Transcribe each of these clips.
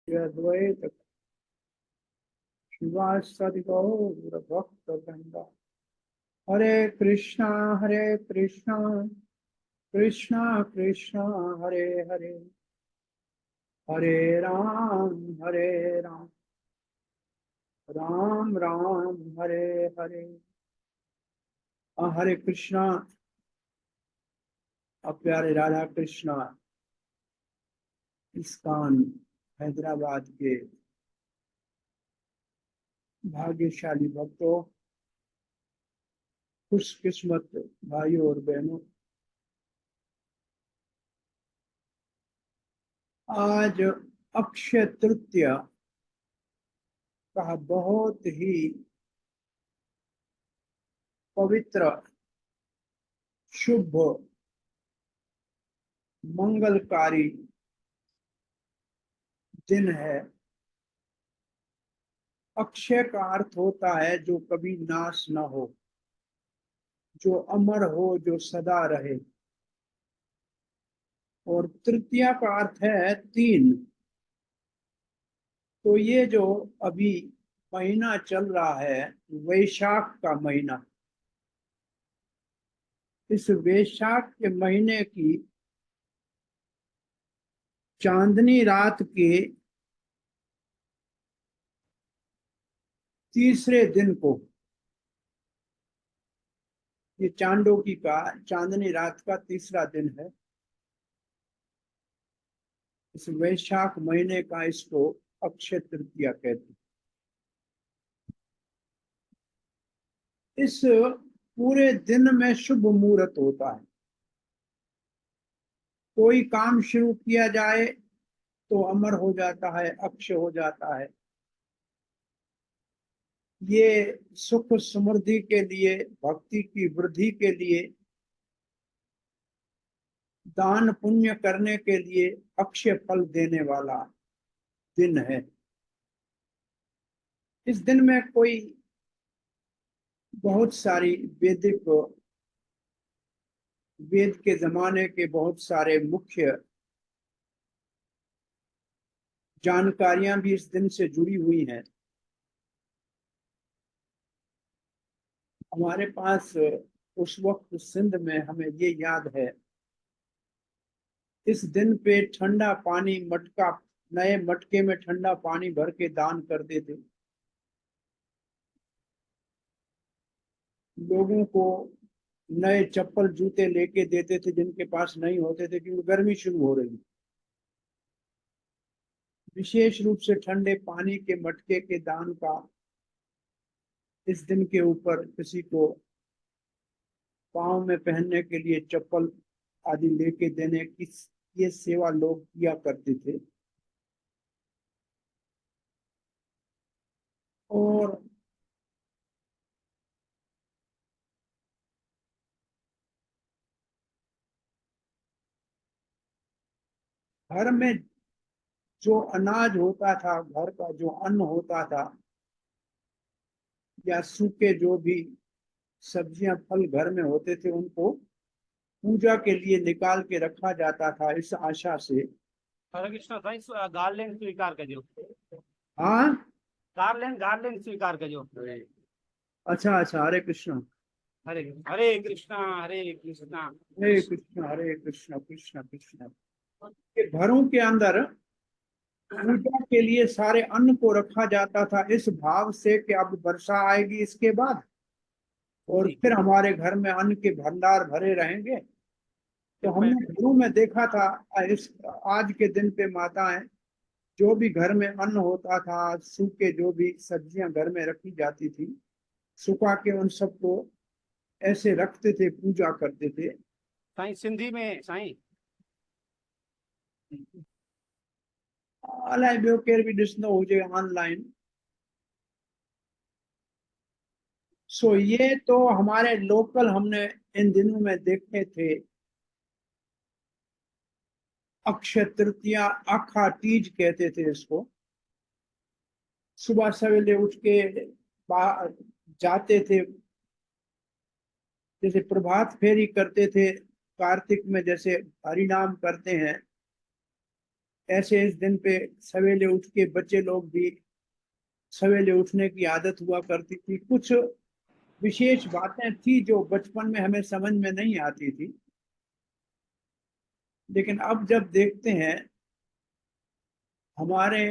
अद्वैत शिवासदि गौर भक्त वृंदा। हरे कृष्णा कृष्णा कृष्णा कृष्णा हरे हरे, हरे राम राम राम हरे हरे। हरे कृष्णा। अब प्यारे राधा कृष्णा इस्कॉन हैदराबाद के भाग्यशाली भक्तों, खुशकिस्मत भाइयों और बहनों, आज अक्षय तृतीया का बहुत ही पवित्र, शुभ, मंगलकारी दिन है। अक्षय का अर्थ होता है जो कभी नाश न हो, जो अमर हो, जो सदा रहे। और तृतीया का अर्थ है तीन। तो ये जो अभी महीना चल रहा है, वैशाख का महीना, इस वैशाख के महीने की चांदनी रात के तीसरे दिन को, ये चांदोकी का चांदनी रात का तीसरा दिन है। इस वैशाख महीने का इसको अक्षय तृतीया कहते हैं। इस पूरे दिन में शुभ मुहूर्त होता है। कोई काम शुरू किया जाए तो अमर हो जाता है, अक्षय हो जाता है। ये सुख समृद्धि के लिए, भक्ति की वृद्धि के लिए, दान पुण्य करने के लिए अक्षय फल देने वाला दिन है। इस दिन में कोई बहुत सारी वेद के जमाने के बहुत सारे मुख्य जानकारियां भी इस दिन से जुड़ी हुई हैं। हमारे पास उस वक्त सिंध में, हमें ये याद है, इस दिन पे ठंडा पानी मटका, नए मटके में ठंडा पानी भर के दान करते थे। लोगों को नए चप्पल जूते लेके देते थे जिनके पास नहीं होते थे, क्योंकि गर्मी शुरू हो रही। विशेष रूप से ठंडे पानी के मटके के दान का इस दिन के ऊपर किसी को पाँव में पहनने के लिए चप्पल आदि लेके देने की ये सेवा लोग किया करते थे। और घर में जो अनाज होता था, घर का जो अन्न होता था, या सूखे जो भी सब्जियां फल घर में होते थे, उनको पूजा के लिए निकाल के रखा जाता था, इस आशा से। हरे कृष्ण साईं गार्लैंड स्वीकार करियो। हाँ, गार्लैंड स्वीकार करियो। अच्छा अच्छा, हरे कृष्ण। हरे हरे कृष्णा हरे कृष्णा। हरे कृष्ण हरे कृष्ण कृष्ण कृष्ण। ये घरों के अंदर पूजा के लिए सारे अन्न को रखा जाता था, इस भाव से कि अब वर्षा आएगी इसके बाद, और फिर हमारे घर में अन्न के भंडार भरे रहेंगे। तो हमने घरों में देखा था, इस आज के दिन पे माताएं जो भी घर में अन्न होता था, सूखे जो भी सब्जियां घर में रखी जाती थी, सुखा के उन सबको ऐसे रखते थे, पूजा करते थे। साईं सिंधी में साईं। अलाए ॿियो केर बि ॾिसंदो हुजे ऑनलाइन। सो ये तो हमारे लोकल हमने इन दिनों में देखे थे। अक्षय तृतीया, आखा तीज कहते थे इसको। सुबह सवेरे उठ के जाते थे, जैसे प्रभात फेरी करते थे कार्तिक में, जैसे हरिनाम करते हैं, ऐसे इस दिन पे सवेरे उठ के बच्चे लोग भी सवेरे उठने की आदत हुआ करती थी। कुछ विशेष बातें थी जो बचपन में हमें समझ में नहीं आती थी, लेकिन अब जब देखते हैं हमारे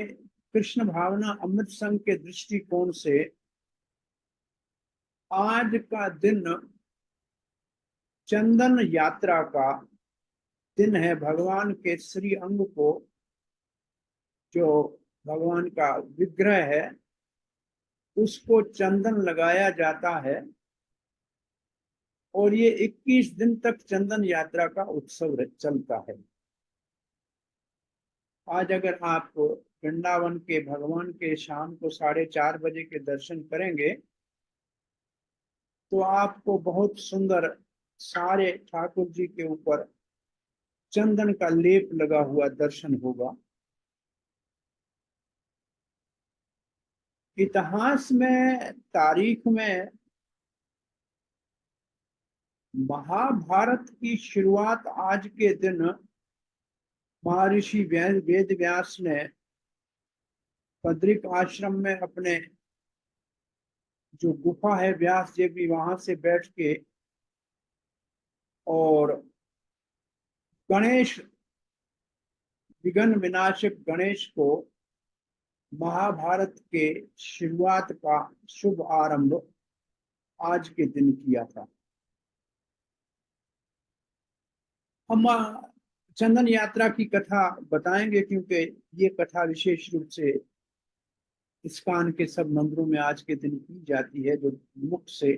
कृष्ण भावना अमृत संघ के दृष्टिकोण से आज का दिन चंदन यात्रा का दिन है। भगवान के श्री अंग को, जो भगवान का विग्रह है, उसको चंदन लगाया जाता है और ये 21 दिन तक चंदन यात्रा का उत्सव चलता है। आज अगर आप वृंदावन के भगवान के शाम को 4:30 बजे के दर्शन करेंगे तो आपको बहुत सुंदर सारे ठाकुर जी के ऊपर चंदन का लेप लगा हुआ दर्शन होगा। इतिहास में, तारीख में महाभारत की शुरुआत आज के दिन महर्षि वेद व्यास ने बद्रिक आश्रम में अपने जो गुफा है व्यास जी भी, वहां से बैठ के और गणेश, विघ्न विनाशक गणेश को महाभारत के शुरुआत का शुभ आरंभ आज के दिन किया था। हम चंदन यात्रा की कथा बताएंगे क्योंकि ये कथा विशेष रूप से इस्कॉन के सब मंदिरों में आज के दिन की जाती है, जो मुख से,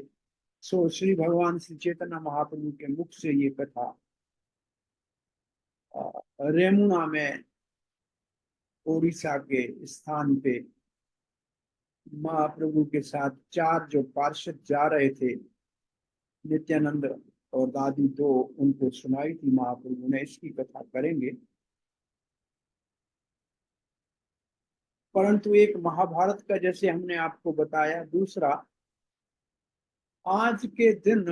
सो श्री भगवान श्री चैतन्य महाप्रभु के मुख से ये कथा रेमुना में, ओडिशा के स्थान पे महाप्रभु के साथ 4 जो पार्षद जा रहे थे, नित्यानंद और दादी, तो उनको सुनाई थी महाप्रभु ने। इसकी कथा करेंगे। परंतु एक महाभारत का, जैसे हमने आपको बताया, दूसरा आज के दिन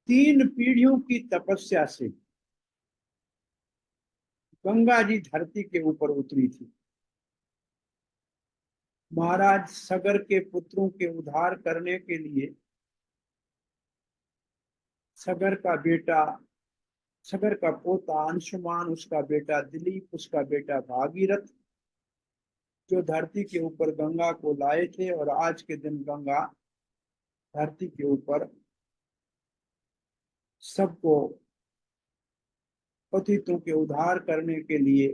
3 पीढ़ियों की तपस्या से गंगा जी धरती के ऊपर उतरी थी। महाराज सगर के पुत्रों के उद्धार करने के लिए सगर का बेटा, सगर का पोता अंशुमान, उसका बेटा दिलीप, उसका बेटा भागीरथ, जो धरती के ऊपर गंगा को लाए थे। और आज के दिन गंगा धरती के ऊपर सबको, पतितों के उद्धार करने के लिए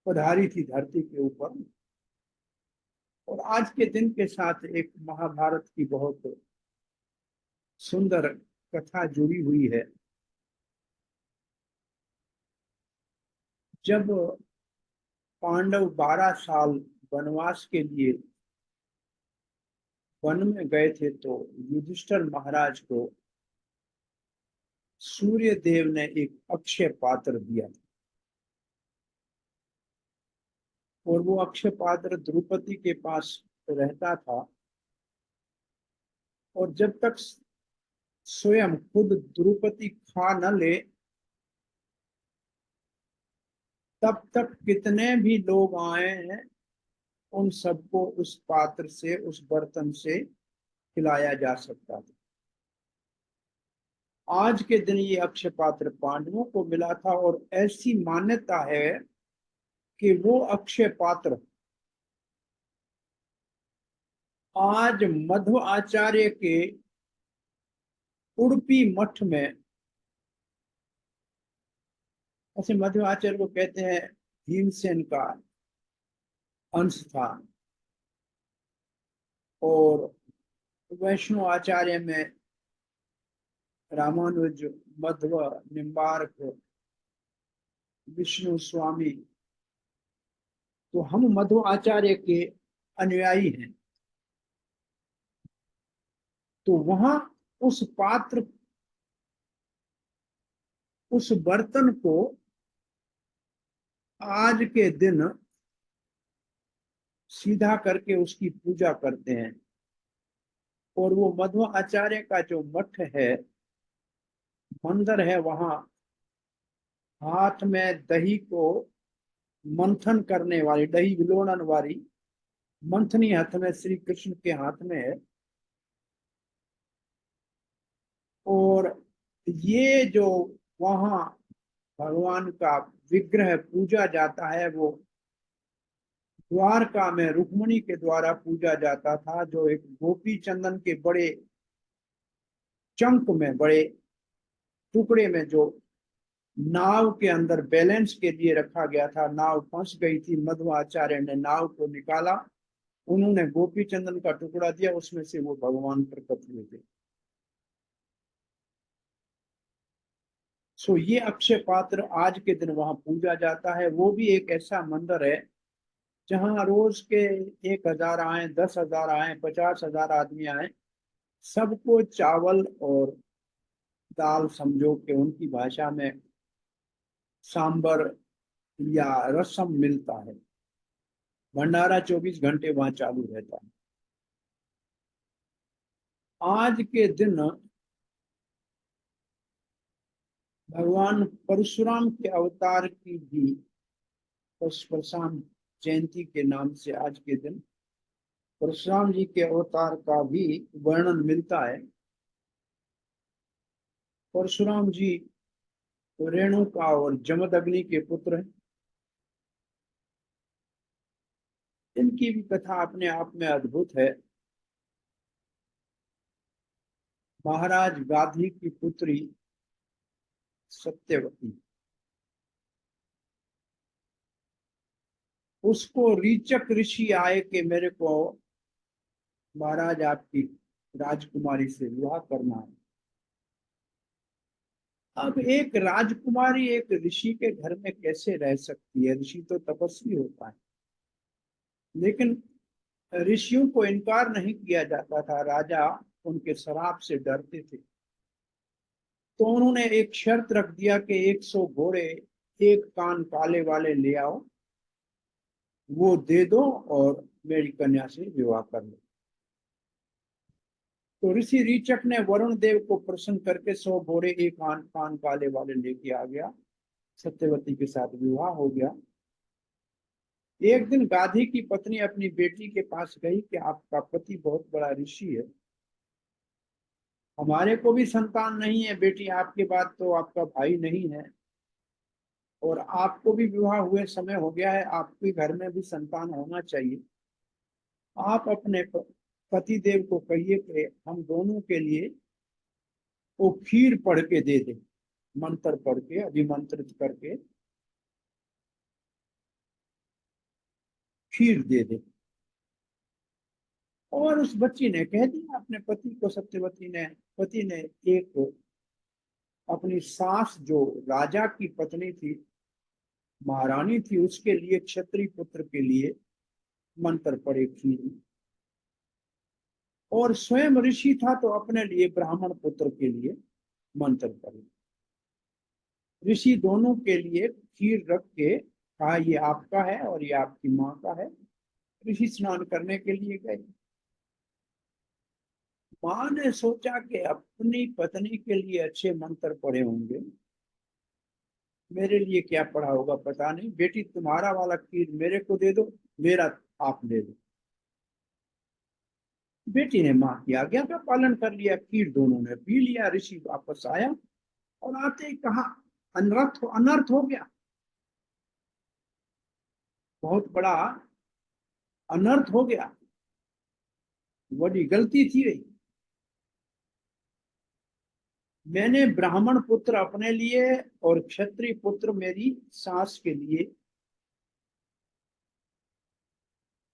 पधारी थी धरती के ऊपर। और आज के दिन के साथ एक महाभारत की बहुत सुंदर कथा जुड़ी हुई है। जब पांडव 12 साल वनवास के लिए वन में गए थे तो युधिष्ठिर महाराज को सूर्य देव ने एक अक्षय पात्र दिया था और वो अक्षय पात्र द्रौपदी के पास रहता था। और जब तक स्वयं खुद द्रौपदी खा न ले तब तक कितने भी लोग आए हैं उन सबको उस पात्र से, उस बर्तन से खिलाया जा सकता था। आज के दिन ये अक्षय पात्र पांडवों को मिला था और ऐसी मान्यता है कि वो अक्षय पात्र आज मध्व आचार्य के उड़पी मठ में, ऐसे मध्व आचार्य को कहते हैं भीमसेन का अंश था, और वैष्णव आचार्य में रामानुज, मध्व, निम्बार्क, विष्णु स्वामी, तो हम मध्व आचार्य के अनुयायी हैं। तो वहां उस पात्र, उस बर्तन को आज के दिन सीधा करके उसकी पूजा करते हैं। और वो मध्व आचार्य का जो मठ है, मंदिर है, वहां हाथ में दही को मंथन करने वाली, दही विलोड़न वाली मंथनी हाथ में श्री कृष्ण के हाथ में है। और ये जो वहां भगवान का विग्रह पूजा जाता है, वो द्वारका में रुक्मिणी के द्वारा पूजा जाता था, जो एक गोपी चंदन के बड़े चंक में, बड़े टुकड़े में, जो नाव के अंदर बैलेंस के लिए रखा गया था। नाव फंस गई थी, मध्वाचार्य ने नाव को निकाला, उन्होंने गोपी चंदन का टुकड़ा दिया, उसमें से वो भगवान प्रकट हुए थे। सो ये अक्षय पात्र आज के दिन वहां पूजा जाता है। वो भी एक ऐसा मंदिर है जहां रोज के 1,000 आए, 10,000 आए, 50,000 आदमी आए, सबको चावल और दाल समझो के उनकी भाषा में सांबर या रसम मिलता है। भंडारा 24 घंटे वहां चालू रहता है। आज के दिन भगवान परशुराम के अवतार की भी, परशुराम जयंती के नाम से आज के दिन परशुराम जी के अवतार का भी वर्णन मिलता है। परशुराम जी रेणुका और जमदग्नि के पुत्र हैं। इनकी भी कथा अपने आप में अद्भुत है। महाराज गाधी की पुत्री सत्यवती, उसको रीचक ऋषि आए कि मेरे को महाराज आपकी राजकुमारी से विवाह करना है। अब एक राजकुमारी एक ऋषि के घर में कैसे रह सकती है? ऋषि तो तपस्वी होता है, लेकिन ऋषियों को इनकार नहीं किया जाता था। राजा उनके श्राप से डरते थे, तो उन्होंने एक शर्त रख दिया कि 100 घोड़े, एक कान काले वाले ले आओ, वो दे दो और मेरी कन्या से विवाह कर लो। तो ऋषि रीचक ने वरुण देव को प्रसन्न करके 100 घोड़े, एक कान काले वाले लेके आ गया। सत्यवती के साथ विवाह हो गया। एक दिन गाधी की पत्नी अपनी बेटी के पास गई कि आपका पति बहुत बड़ा ऋषि है, हमारे को भी संतान नहीं है, बेटी आपके बाद तो आपका भाई नहीं है, और आपको भी विवाह हुए समय हो गया है, आपके घर में भी संतान होना चाहिए। आप अपने पति देव को कहिए कि हम दोनों के लिए वो खीर पढ़ के दे दे, मंत्र पढ़ के, अभिमंत्रित करके खीर दे दे। और उस बच्ची ने कह दिया अपने पति को, सत्यवती ने, पति ने एक अपनी सास जो राजा की पत्नी थी, महारानी थी, उसके लिए, क्षत्रिय पुत्र के लिए मंत्र पढ़े खीर में। और स्वयं ऋषि था तो अपने लिए, ब्राह्मण पुत्र के लिए मंत्र पढ़े। ऋषि दोनों के लिए खीर रख के कहा ये आपका है और ये आपकी माँ का है। ऋषि स्नान करने के लिए गए। माँ ने सोचा कि अपनी पत्नी के लिए अच्छे मंत्र पढ़े होंगे, मेरे लिए क्या पढ़ा होगा पता नहीं, बेटी तुम्हारा वाला खीर मेरे को दे दो, मेरा आप ले लो। बेटी ने माँ की आज्ञा का पालन कर लिया, खीर दोनों ने पी लिया। ऋषि वापस आया और आते ही कहा अनर्थ हो गया, बहुत बड़ा अनर्थ हो गया, बड़ी गलती थी रही। मैंने ब्राह्मण पुत्र अपने लिए और क्षत्रिय पुत्र मेरी सास के लिए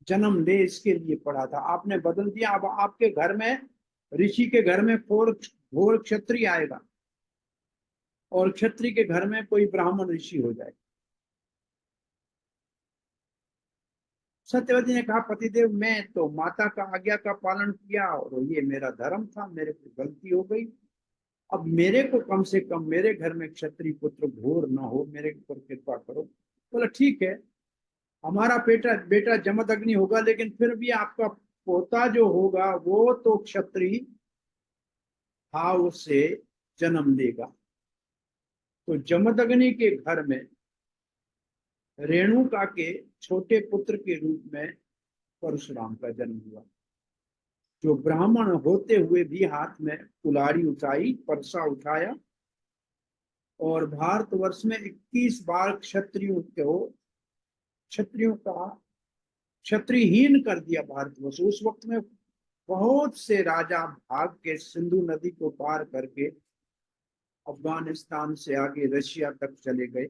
जन्म ले, इसके लिए पढ़ा था, आपने बदल दिया। अब आपके घर में, ऋषि के घर में घोर क्षत्रिय आएगा और क्षत्रिय के घर में कोई ब्राह्मण ऋषि हो जाए। सत्यवती ने कहा पतिदेव, मैं तो माता का आज्ञा का पालन किया और ये मेरा धर्म था, मेरे को गलती हो गई, अब मेरे को कम से कम मेरे घर में क्षत्रिय पुत्र घोर ना हो, मेरे ऊपर कृपा करो। बोला ठीक है, हमारा बेटा बेटा जमदग्नि होगा, लेकिन फिर भी आपका पोता जो होगा वो तो क्षत्रिय भाव से जन्म लेगा। तो जमदग्नि के घर में रेणुका के छोटे पुत्र के रूप में परशुराम का जन्म हुआ, जो ब्राह्मण होते हुए भी हाथ में कुल्हाड़ी उठाई, परसा उठाया और भारतवर्ष में 21 बार क्षत्रियों का क्षत्रियहीन कर दिया भारतवर्ष। उस वक्त में बहुत से राजा भाग के सिंधु नदी को पार करके अफगानिस्तान से आगे रशिया तक चले गए।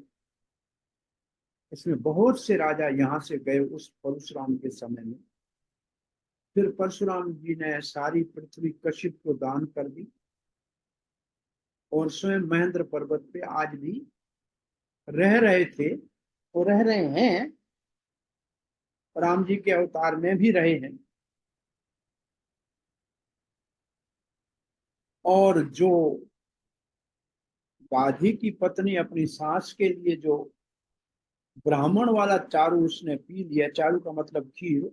इसमें बहुत से राजा यहाँ से गए उस परशुराम के समय में। फिर परशुराम जी ने सारी पृथ्वी कश्यप को दान कर दी और स्वयं महेंद्र पर्वत पे आज भी रह रहे थे और रह रहे हैं, राम जी के अवतार में भी रहे हैं। और जो गाधी की पत्नी अपनी सास के लिए जो ब्राह्मण वाला चारू उसने पी लिया, चारू का मतलब खीर,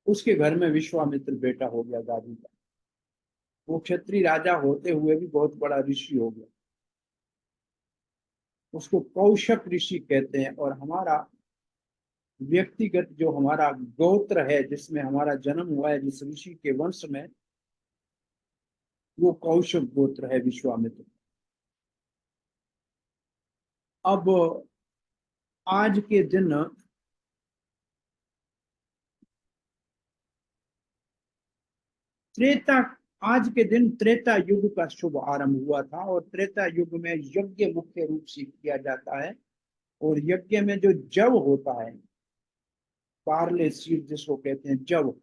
उसके घर में विश्वामित्र बेटा हो गया गाधी का। वो क्षत्रिय राजा होते हुए भी बहुत बड़ा ऋषि हो गया, उसको कौशक ऋषि कहते हैं। और हमारा व्यक्तिगत जो हमारा गोत्र है, जिसमें हमारा जन्म हुआ है, जिस ऋषि के वंश में, वो कौशक गोत्र है, विश्वामित्र। अब आज के दिन त्रेता आज के दिन त्रेता युग का शुभ आरंभ हुआ था। और त्रेता युग में यज्ञ मुख्य रूप से किया जाता है। और यज्ञ में जो जव होता है, पार्ले सीड जिसको कहते हैं जव,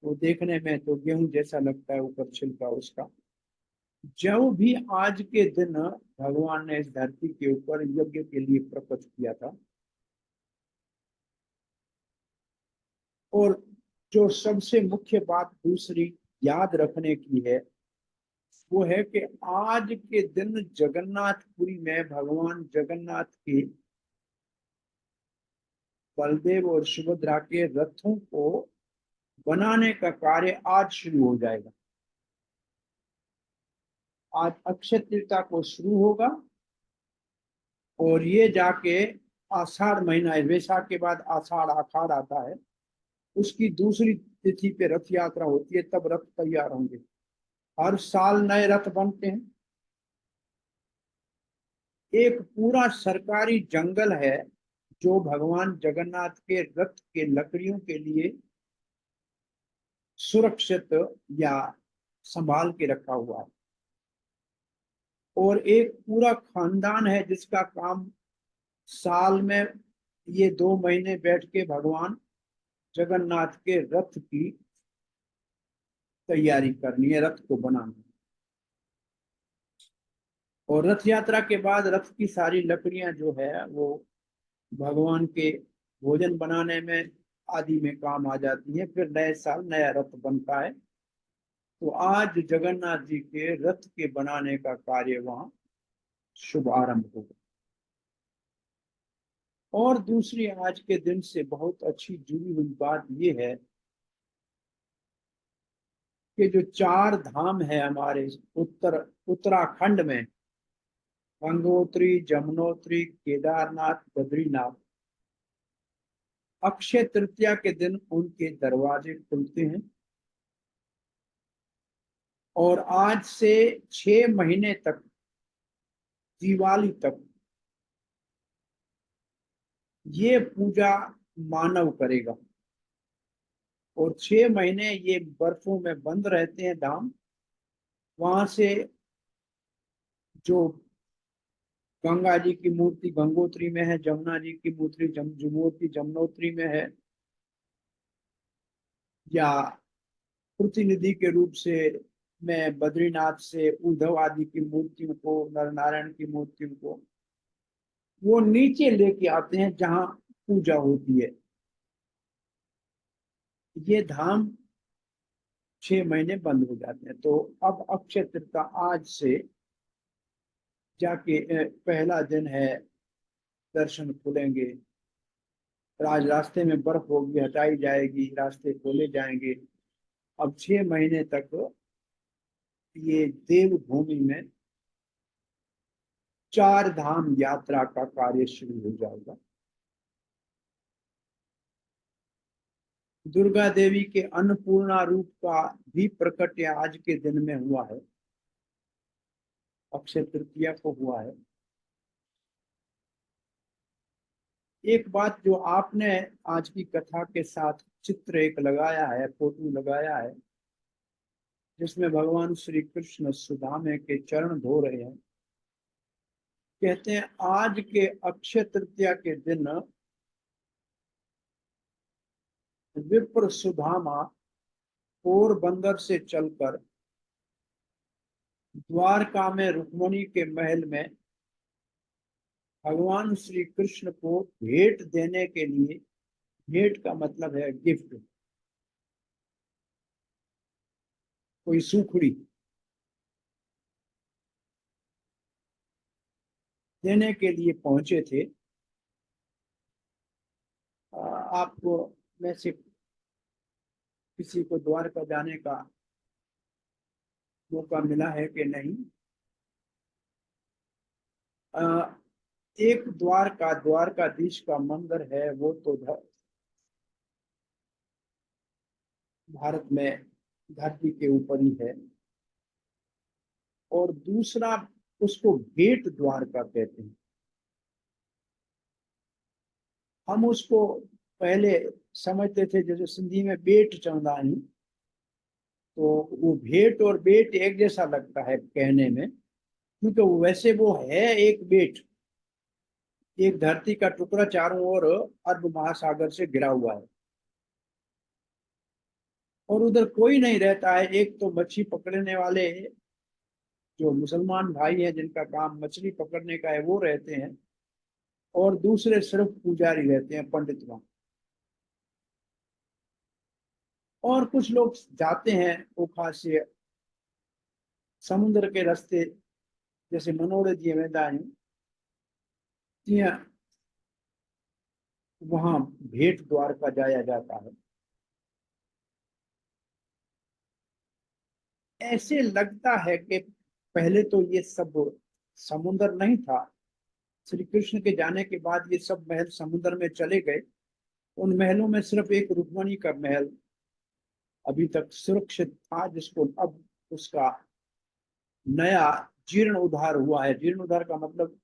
वो देखने में तो गेहूं जैसा लगता है, ऊपर छिलका उसका। जव भी आज के दिन भगवान ने इस धरती के ऊपर यज्ञ के लिए प्रकट किया था। और जो सबसे मुख्य बात दूसरी याद रखने की है, वो है कि आज के दिन जगन्नाथपुरी में भगवान जगन्नाथ के, बलदेव और सुभद्रा के रथों को बनाने का कार्य आज शुरू हो जाएगा। आज अक्षय तृतीया को शुरू होगा और ये जाके आषाढ़ महीना है, वैशाख के बाद आषाढ़ आषाढ़ आता है, उसकी दूसरी तिथि पे रथ यात्रा होती है, तब रथ तैयार होंगे। हर साल नए रथ बनते हैं। एक पूरा सरकारी जंगल है जो भगवान जगन्नाथ के रथ के लकड़ियों के लिए सुरक्षित या संभाल के रखा हुआ है। और एक पूरा खानदान है जिसका काम साल में ये 2 महीने बैठ के भगवान जगन्नाथ के रथ की तैयारी करनी है, रथ को बनाना। और रथ यात्रा के बाद रथ की सारी लकड़ियां जो है वो भगवान के भोजन बनाने में आदि में काम आ जाती है। फिर नए साल नया रथ बनता है। तो आज जगन्नाथ जी के रथ के बनाने का कार्य वहां शुभ आरंभ होगा। और दूसरी आज के दिन से बहुत अच्छी जुड़ी हुई बात यह है कि जो 4 धाम है हमारे उत्तराखंड में, गंगोत्री, जमुनोत्री, केदारनाथ, बद्रीनाथ, अक्षय तृतीया के दिन उनके दरवाजे खुलते हैं। और आज से 6 महीने तक, दिवाली तक, ये पूजा मानव करेगा। और 6 महीने ये बर्फों में बंद रहते हैं धाम। वहां से जो गंगा जी की मूर्ति गंगोत्री में है, जमुना जी की मूर्ति मूर्ति जमुनोत्री में है, या प्रतिनिधि के रूप से मैं बद्रीनाथ से उद्धव आदि की मूर्तियों को, नर नारायण की मूर्तियों को वो नीचे लेके आते हैं जहां पूजा होती है। ये धाम 6 महीने बंद हो जाते हैं। तो अब अक्षय तृतीया आज से जाके पहला दिन है, दर्शन खुलेंगे, रास्ते में बर्फ होगी, हटाई जाएगी, रास्ते खोले जाएंगे। अब 6 महीने तक ये देव भूमि में चार धाम यात्रा का कार्य शुरू हो जाएगा। दुर्गा देवी के अन्नपूर्णा रूप का भी प्रकट आज के दिन में हुआ है, अक्षय तृतीया को हुआ है। एक बात जो आपने आज की कथा के साथ चित्र एक लगाया है, फोटो लगाया है, जिसमें भगवान श्री कृष्ण सुदामे के चरण धो रहे हैं। कहते हैं आज के अक्षय तृतीया के दिन विप्र सुदामा पोरबंदर से चलकर द्वारका में रुक्मिणी के महल में भगवान श्री कृष्ण को भेंट देने के लिए, भेंट का मतलब है गिफ्ट, कोई सूखड़ी देने के लिए पहुंचे थे। आपको में से किसी को द्वारका जाने का मौका मिला है कि नहीं? एक द्वारकाधीश का मंदिर है, वो तो भारत में धरती के ऊपर ही है, और दूसरा उसको भेंट द्वारका कहते हैं। हम उसको पहले समझते थे जैसे सिंधी में बेट चंदानी, तो वो भेंट और बेट एक जैसा लगता है कहने में, क्योंकि वैसे वो है एक बेट, एक धरती का टुकड़ा चारों ओर अरब महासागर से घिरा हुआ है, और उधर कोई नहीं रहता है। एक तो मच्छी पकड़ने वाले जो मुसलमान भाई हैं जिनका काम मछली पकड़ने का है वो रहते हैं, और दूसरे सिर्फ पुजारी रहते हैं, पंडित वहां। और कुछ लोग जाते हैं ओखा से समुद्र के रास्ते, जैसे मनोरे जी वेंदा आहियूं तीअं वहां भेंट द्वारका जाया जाता है। ऐसे लगता है कि पहले तो ये सब समुद्र नहीं था, श्री कृष्ण के जाने के बाद ये सब महल समुद्र में चले गए। उन महलों में सिर्फ एक रुक्मिणी का महल अभी तक सुरक्षित था, जिसको अब उसका नया जीर्ण उद्धार हुआ है। जीर्ण उद्धार का मतलब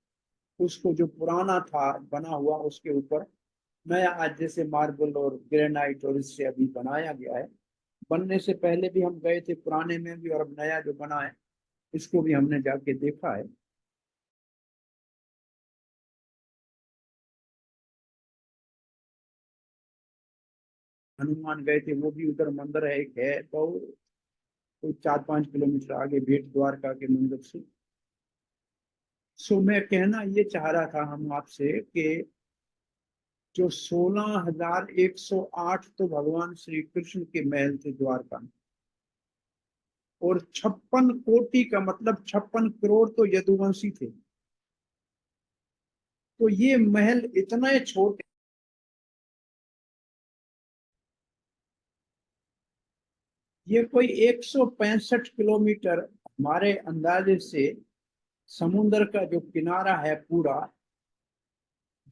उसको जो पुराना था बना हुआ उसके ऊपर नया, आज जैसे मार्बल और ग्रेनाइट और इससे अभी बनाया गया है। बनने से पहले भी हम गए थे पुराने में भी, और अब नया जो बना है इसको भी हमने जाके देखा है। हनुमान गए थे, वो भी उधर मंदिर है, एक है तो कोई 4-5 किलोमीटर आगे भेंट द्वारका के मंदिर से। सो मैं कहना ये चाह रहा था हम आपसे कि जो 16,108 तो भगवान श्री कृष्ण के महल थे द्वारका में, और 56 कोटि का मतलब 56 करोड़ तो यदुवंशी थे। तो ये महल इतना छोटे, ये कोई 165 किलोमीटर हमारे अंदाजे से समुद्र का जो किनारा है पूरा,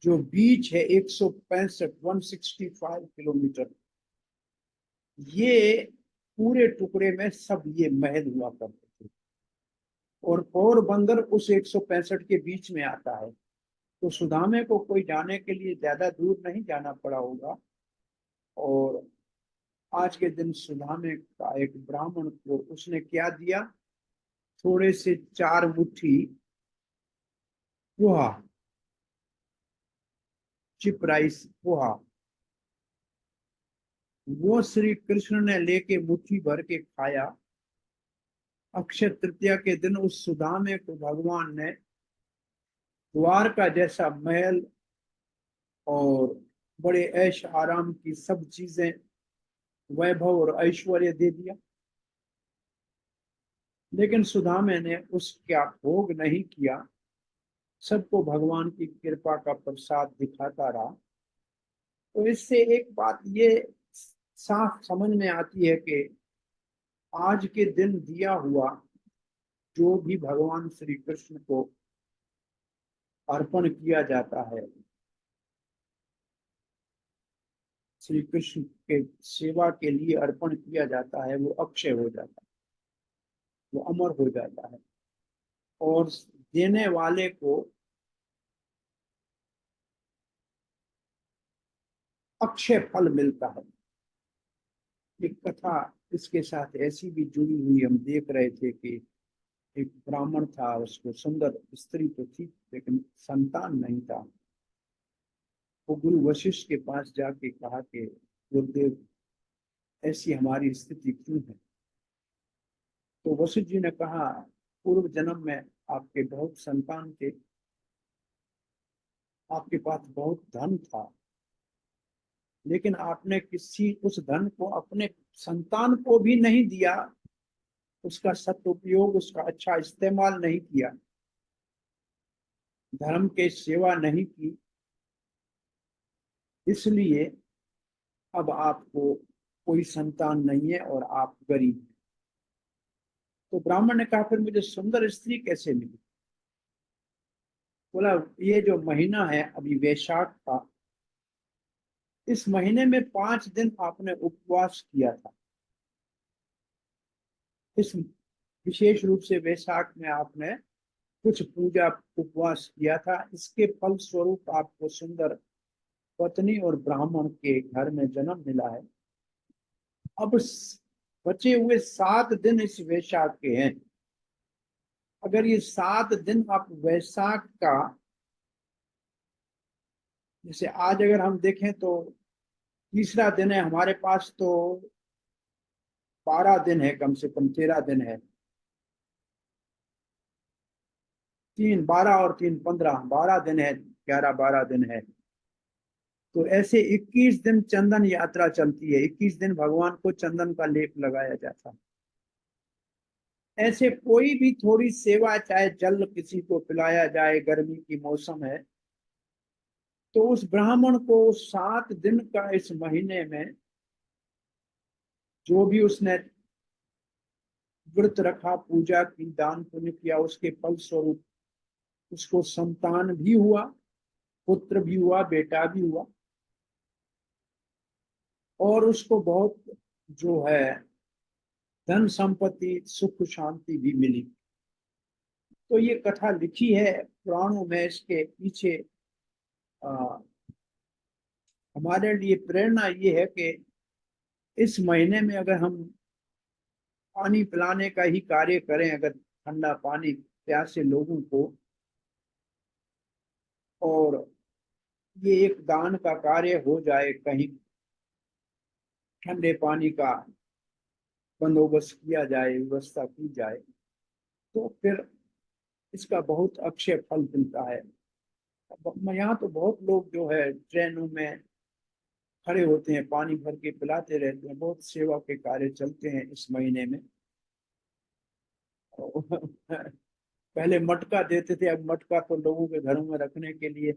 जो बीच है 165 ये पूरे टुकड़े में सब ये महल हुआ करते थे, और पोरबंदर उस 165 के बीच में आता है। तो सुदामे को कोई जाने के लिए ज्यादा दूर नहीं जाना पड़ा होगा। और आज के दिन सुदामे का एक ब्राह्मण को उसने क्या दिया, थोड़े से 4 मुट्ठी पोहा, चिप राइस पोहा, वो श्री कृष्ण ने लेके मुट्ठी भर के खाया। अक्षय तृतीया के दिन उस सुदामे को भगवान ने द्वारका जैसा महल और बड़े ऐश आराम की सब चीजें, वैभव और ऐश्वर्य दे दिया। लेकिन सुदामे ने उसका भोग नहीं किया, सबको भगवान की कृपा का प्रसाद दिखाता रहा। तो इससे एक बात ये साफ समझ में आती है कि आज के दिन दिया हुआ जो भी भगवान श्री कृष्ण को अर्पण किया जाता है, श्री कृष्ण के सेवा के लिए अर्पण किया जाता है, वो अक्षय हो जाता है, वो अमर हो जाता है और देने वाले को अक्षय फल मिलता है। एक कथा इसके साथ ऐसी भी जुड़ी हुई हम देख रहे थे कि एक ब्राह्मण था, उसको सुंदर स्त्री तो थी लेकिन संतान नहीं था। वो गुरु वशिष्ठ के पास जाके कहा कि गुरुदेव, ऐसी हमारी स्थिति क्यों है? तो वशिष्ठ जी ने कहा, पूर्व जन्म में आपके बहुत संतान थे, आपके पास बहुत धन था, लेकिन आपने किसी उस धन को अपने संतान को भी नहीं दिया, उसका सदुपयोग, उसका अच्छा इस्तेमाल नहीं किया, धर्म के सेवा नहीं की, इसलिए अब आपको कोई संतान नहीं है और आप गरीब हैं। तो ब्राह्मण ने कहा, फिर मुझे सुंदर स्त्री कैसे मिली? बोला, ये जो महीना है अभी वैशाख का, इस महीने में 5 दिन आपने उपवास किया था, इस विशेष रूप से वैशाख में आपने कुछ पूजा उपवास किया था, इसके फल स्वरूप आपको सुंदर पत्नी और ब्राह्मण के घर में जन्म मिला है। अब बचे हुए 7 दिन इस वैशाख के हैं, अगर ये 7 दिन आप वैशाख का, जैसे आज अगर हम देखें तो तीसरा दिन है हमारे पास, तो 12 दिन है, कम से कम 13 दिन है, 3 12 और 3 15, 12 दिन है, 11 12 दिन है। तो ऐसे 21 दिन चंदन यात्रा चलती है, 21 दिन भगवान को चंदन का लेप लगाया जाता है। ऐसे कोई भी थोड़ी सेवा, चाहे जल किसी को पिलाया जाए, गर्मी की मौसम है, तो उस ब्राह्मण को 7 दिन का इस महीने में जो भी उसने व्रत रखा, पूजा की, दान पुण्य किया, उसके फल स्वरूप उसको संतान भी हुआ, पुत्र भी हुआ, बेटा भी हुआ, और उसको बहुत जो है धन संपत्ति, सुख शांति भी मिली। तो ये कथा लिखी है पुराणों में, इसके पीछे आ, हमारे लिए प्रेरणा ये है कि इस महीने में अगर हम पानी पिलाने का ही कार्य करें, अगर ठंडा पानी प्यासे लोगों को, और ये एक दान का कार्य हो जाए, कहीं ठंडे पानी का बंदोबस्त किया जाए, व्यवस्था की जाए, तो फिर इसका बहुत अक्षय फल मिलता है। यहाँ तो बहुत लोग जो है ट्रेनों में खड़े होते हैं, पानी भर के पिलाते रहते हैं, बहुत सेवा के कार्य चलते हैं इस महीने में। पहले मटका देते थे, अब मटका तो लोगों के घरों में रखने के लिए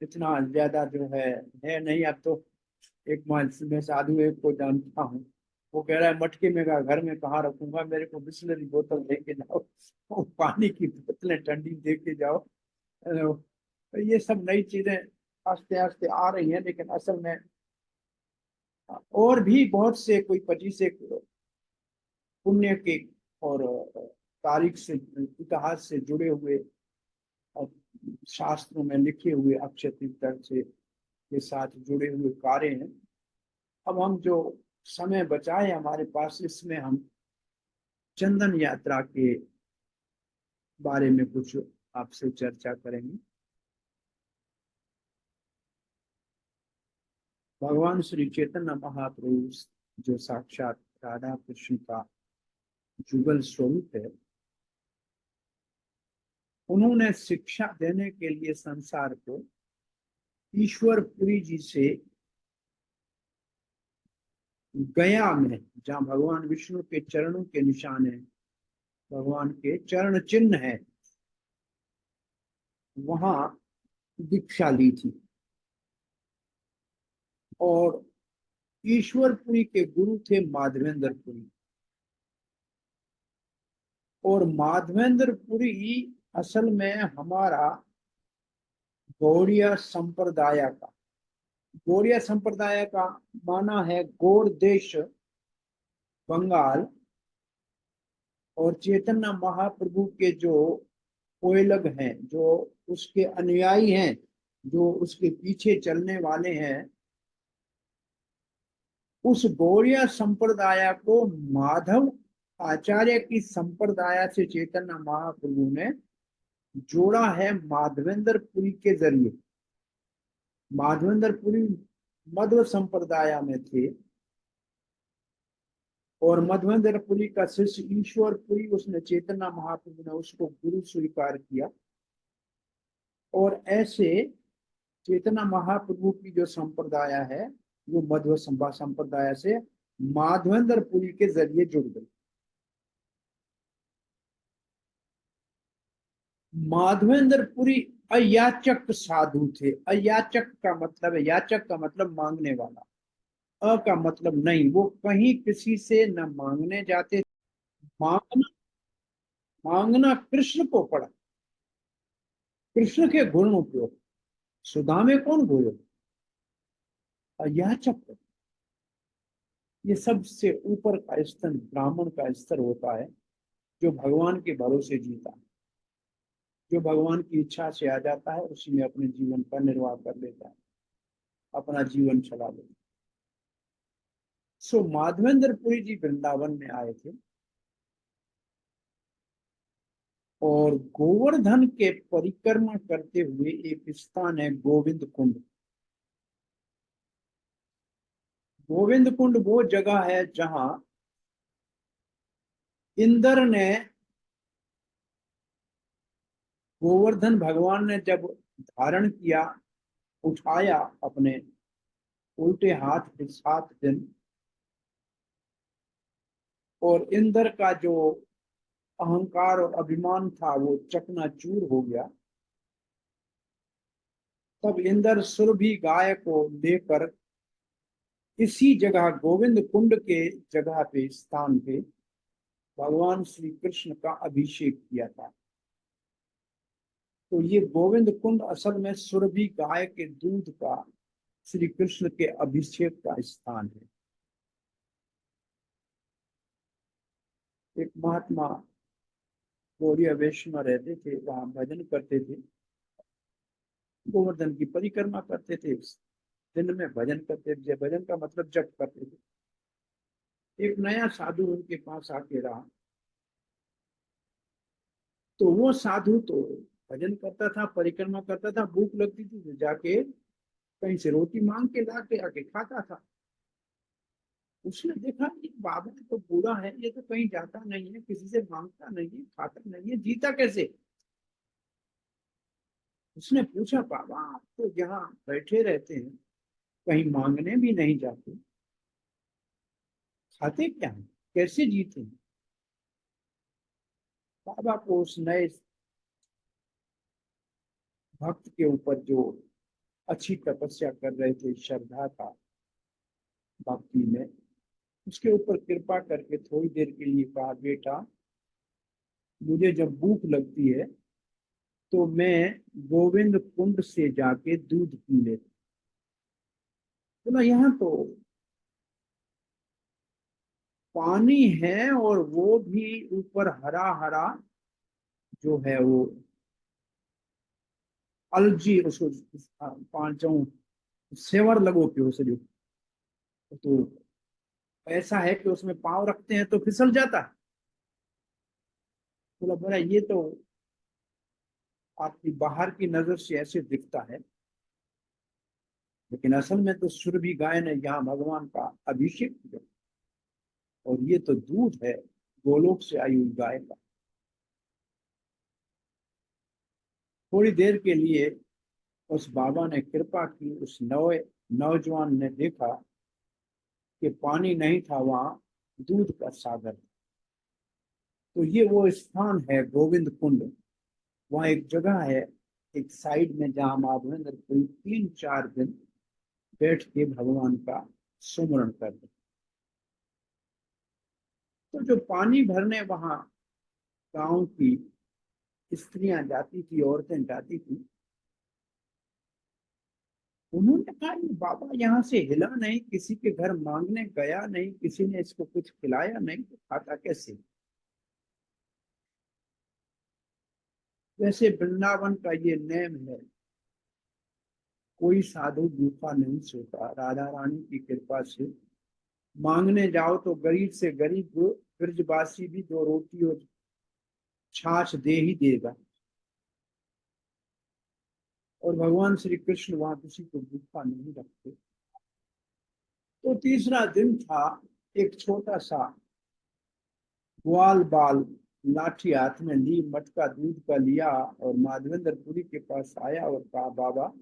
इतना ज्यादा जो है नहीं। अब तो एक मैं साधु एक को जानता हूँ, वो कह रहा है मटके में का घर में कहाँ रखूंगा, मेरे को बिस्लरी बोतल दे के जाओ, वो पानी की बोतलें ठंडी दे के जाओ। तो ये सब नई चीजें आस्ते आस्ते आ रही हैं, लेकिन असल में और भी बहुत से कोई 25 एक पुण्य के और तारीख से, इतिहास से जुड़े हुए और शास्त्रों में लिखे हुए अक्षय तीर्थर से के साथ जुड़े हुए कार्य हैं। अब हम जो समय बचा है हमारे पास, इसमें हम चंदन यात्रा के बारे में कुछ आपसे चर्चा करेंगे। भगवान श्री चैतन्य महाप्रभु, जो साक्षात राधा कृष्ण का जुगल स्वरूप है, उन्होंने शिक्षा देने के लिए संसार को ईश्वरपुरी जी से गया में, जहाँ भगवान विष्णु के चरणों के निशान है, भगवान के चरण चिन्ह है, वहां दीक्षा ली थी। और ईश्वरपुरी के गुरु थे माधवेंद्रपुरी, और माधवेंद्रपुरी असल में हमारा गौड़िया संप्रदाय का। गौड़िया संप्रदाय का माना है गौड़ देश, बंगाल, और चैतन्य महाप्रभु के जो कोयलग हैं, जो उसके अनुयायी हैं, जो उसके पीछे चलने वाले हैं, उस गौड़िया संप्रदाय को माधव आचार्य की संप्रदाय से चैतन्य महाप्रभु ने जोड़ा है माधवेंद्रपुरी के जरिए। माधवेंद्रपुरी मध्व संप्रदाय में थे और मध्वेंद्रपुरी का शिष्य ईश्वरपुरी, उसने चैतन्य महाप्रभु ने उसको गुरु स्वीकार किया, और ऐसे चैतन्य महाप्रभु की जो संप्रदाय है वो मध्व संप्रदाय से माधवेंद्रपुरी के जरिए जुड़ गई। माधवेंद्रपुरी अयाचक साधु थे। अयाचक का मतलब है, याचक का मतलब मांगने वाला, अ का मतलब नहीं, वो कहीं किसी से न मांगने जाते। मांगना, मांगना कृष्ण को पड़ा, कृष्ण के गुण उपयोग। सुधा में कौन गोयो? अयाचक। ये सबसे ऊपर का स्तर ब्राह्मण का स्तर होता है, जो भगवान के भरोसे जीता है, जो भगवान की इच्छा से आ जाता है, उसी में अपने जीवन का निर्वाह कर लेता है, अपना जीवन चला लेता है। सो माधवेंद्रपुरी जी वृंदावन में आए थे और गोवर्धन के परिक्रमा करते हुए एक स्थान है गोविंद कुंड। गोविंद कुंड वो जगह है जहां इंद्र ने, गोवर्धन भगवान ने जब धारण किया, उठाया अपने उल्टे हाथ के 7 दिन, और इंद्र का जो अहंकार और अभिमान था वो चकनाचूर हो गया, तब इंद्र सुरभि गाय को लेकर इसी जगह गोविंद कुंड के जगह पे, स्थान पे भगवान श्री कृष्ण का अभिषेक किया था। तो ये गोविंद कुंड असल में सुरभि गाय के दूध का श्री कृष्ण के अभिषेक का स्थान है। एक महात्मा गौड़िया वैष्णव रहते थे, वहां भजन करते थे, गोवर्धन की परिक्रमा करते थे, दिन में भजन करते थे। भजन का मतलब जप करते थे। एक नया साधु उनके पास आके रहा, तो वो साधु तो भजन करता था, परिक्रमा करता था, भूख लगती थी तो जाके कहीं से रोटी मांग के ला के आके खाता था। उसने देखा कि बाबा तो बूढ़ा है, ये तो कहीं जाता नहीं है, किसी से मांगता नहीं है, खाता नहीं है, जीता कैसे? उसने पूछा, बाबा आप तो यहाँ बैठे रहते हैं, कहीं मांगने भी नहीं जाते, खाते क्या है, कैसे जीते हैं? बाबा को उस नए भक्त के ऊपर जो अच्छी तपस्या कर रहे थे, श्रद्धा था भक्ति में, उसके ऊपर कृपा करके थोड़ी देर के लिए कहा, बेटा मुझे जब भूख लगती है तो मैं गोविंद कुंड से जाके दूध पी लेता। बोला यहाँ तो पानी है और वो भी ऊपर हरा हरा जो है वो अलजी, उसको पांचों सेवर लगो के उसे जो, तो ऐसा है कि उसमें पांव रखते हैं तो फिसल जाता है। बोला बड़ा ये तो आपकी बाहर की नजर से ऐसे दिखता है, लेकिन असल में तो सुरभि गाय ने यहाँ भगवान का अभिषेक किया, और ये तो दूध है गोलोक से आई हुई गाय का। थोड़ी देर के लिए उस बाबा ने कृपा की, उस नौजवान ने देखा कि पानी नहीं था, वहां दूध का सागर। तो ये वो स्थान है गोविंद कुंड। वहां एक जगह है एक साइड में जहां माधवेंद्र कोई 3-4 दिन बैठ के भगवान का सुमरण करते। तो जो पानी भरने वहां गांव की स्त्रियां जाती थी, औरतें जाती थी, उन्होंने कहा ये बाबा यहाँ से हिला नहीं, किसी के घर मांगने गया नहीं, किसी ने इसको कुछ खिलाया नहीं, तो खाता कैसे? वैसे वृंदावन का ये नेम है, कोई साधु भूखा नहीं सोता। राधा रानी की कृपा से मांगने जाओ तो गरीब से गरीब ब्रजवासी भी 2 रोटी और छाछ दे ही देगा। और भगवान श्री कृष्ण वहां किसी को भूखा नहीं रखते। तो तीसरा दिन था, एक छोटा सा ग्वाल बाल लाठी हाथ में ली, मटका दूध का लिया और माधवेंद्रपुरी के पास आया और कहा, बाबा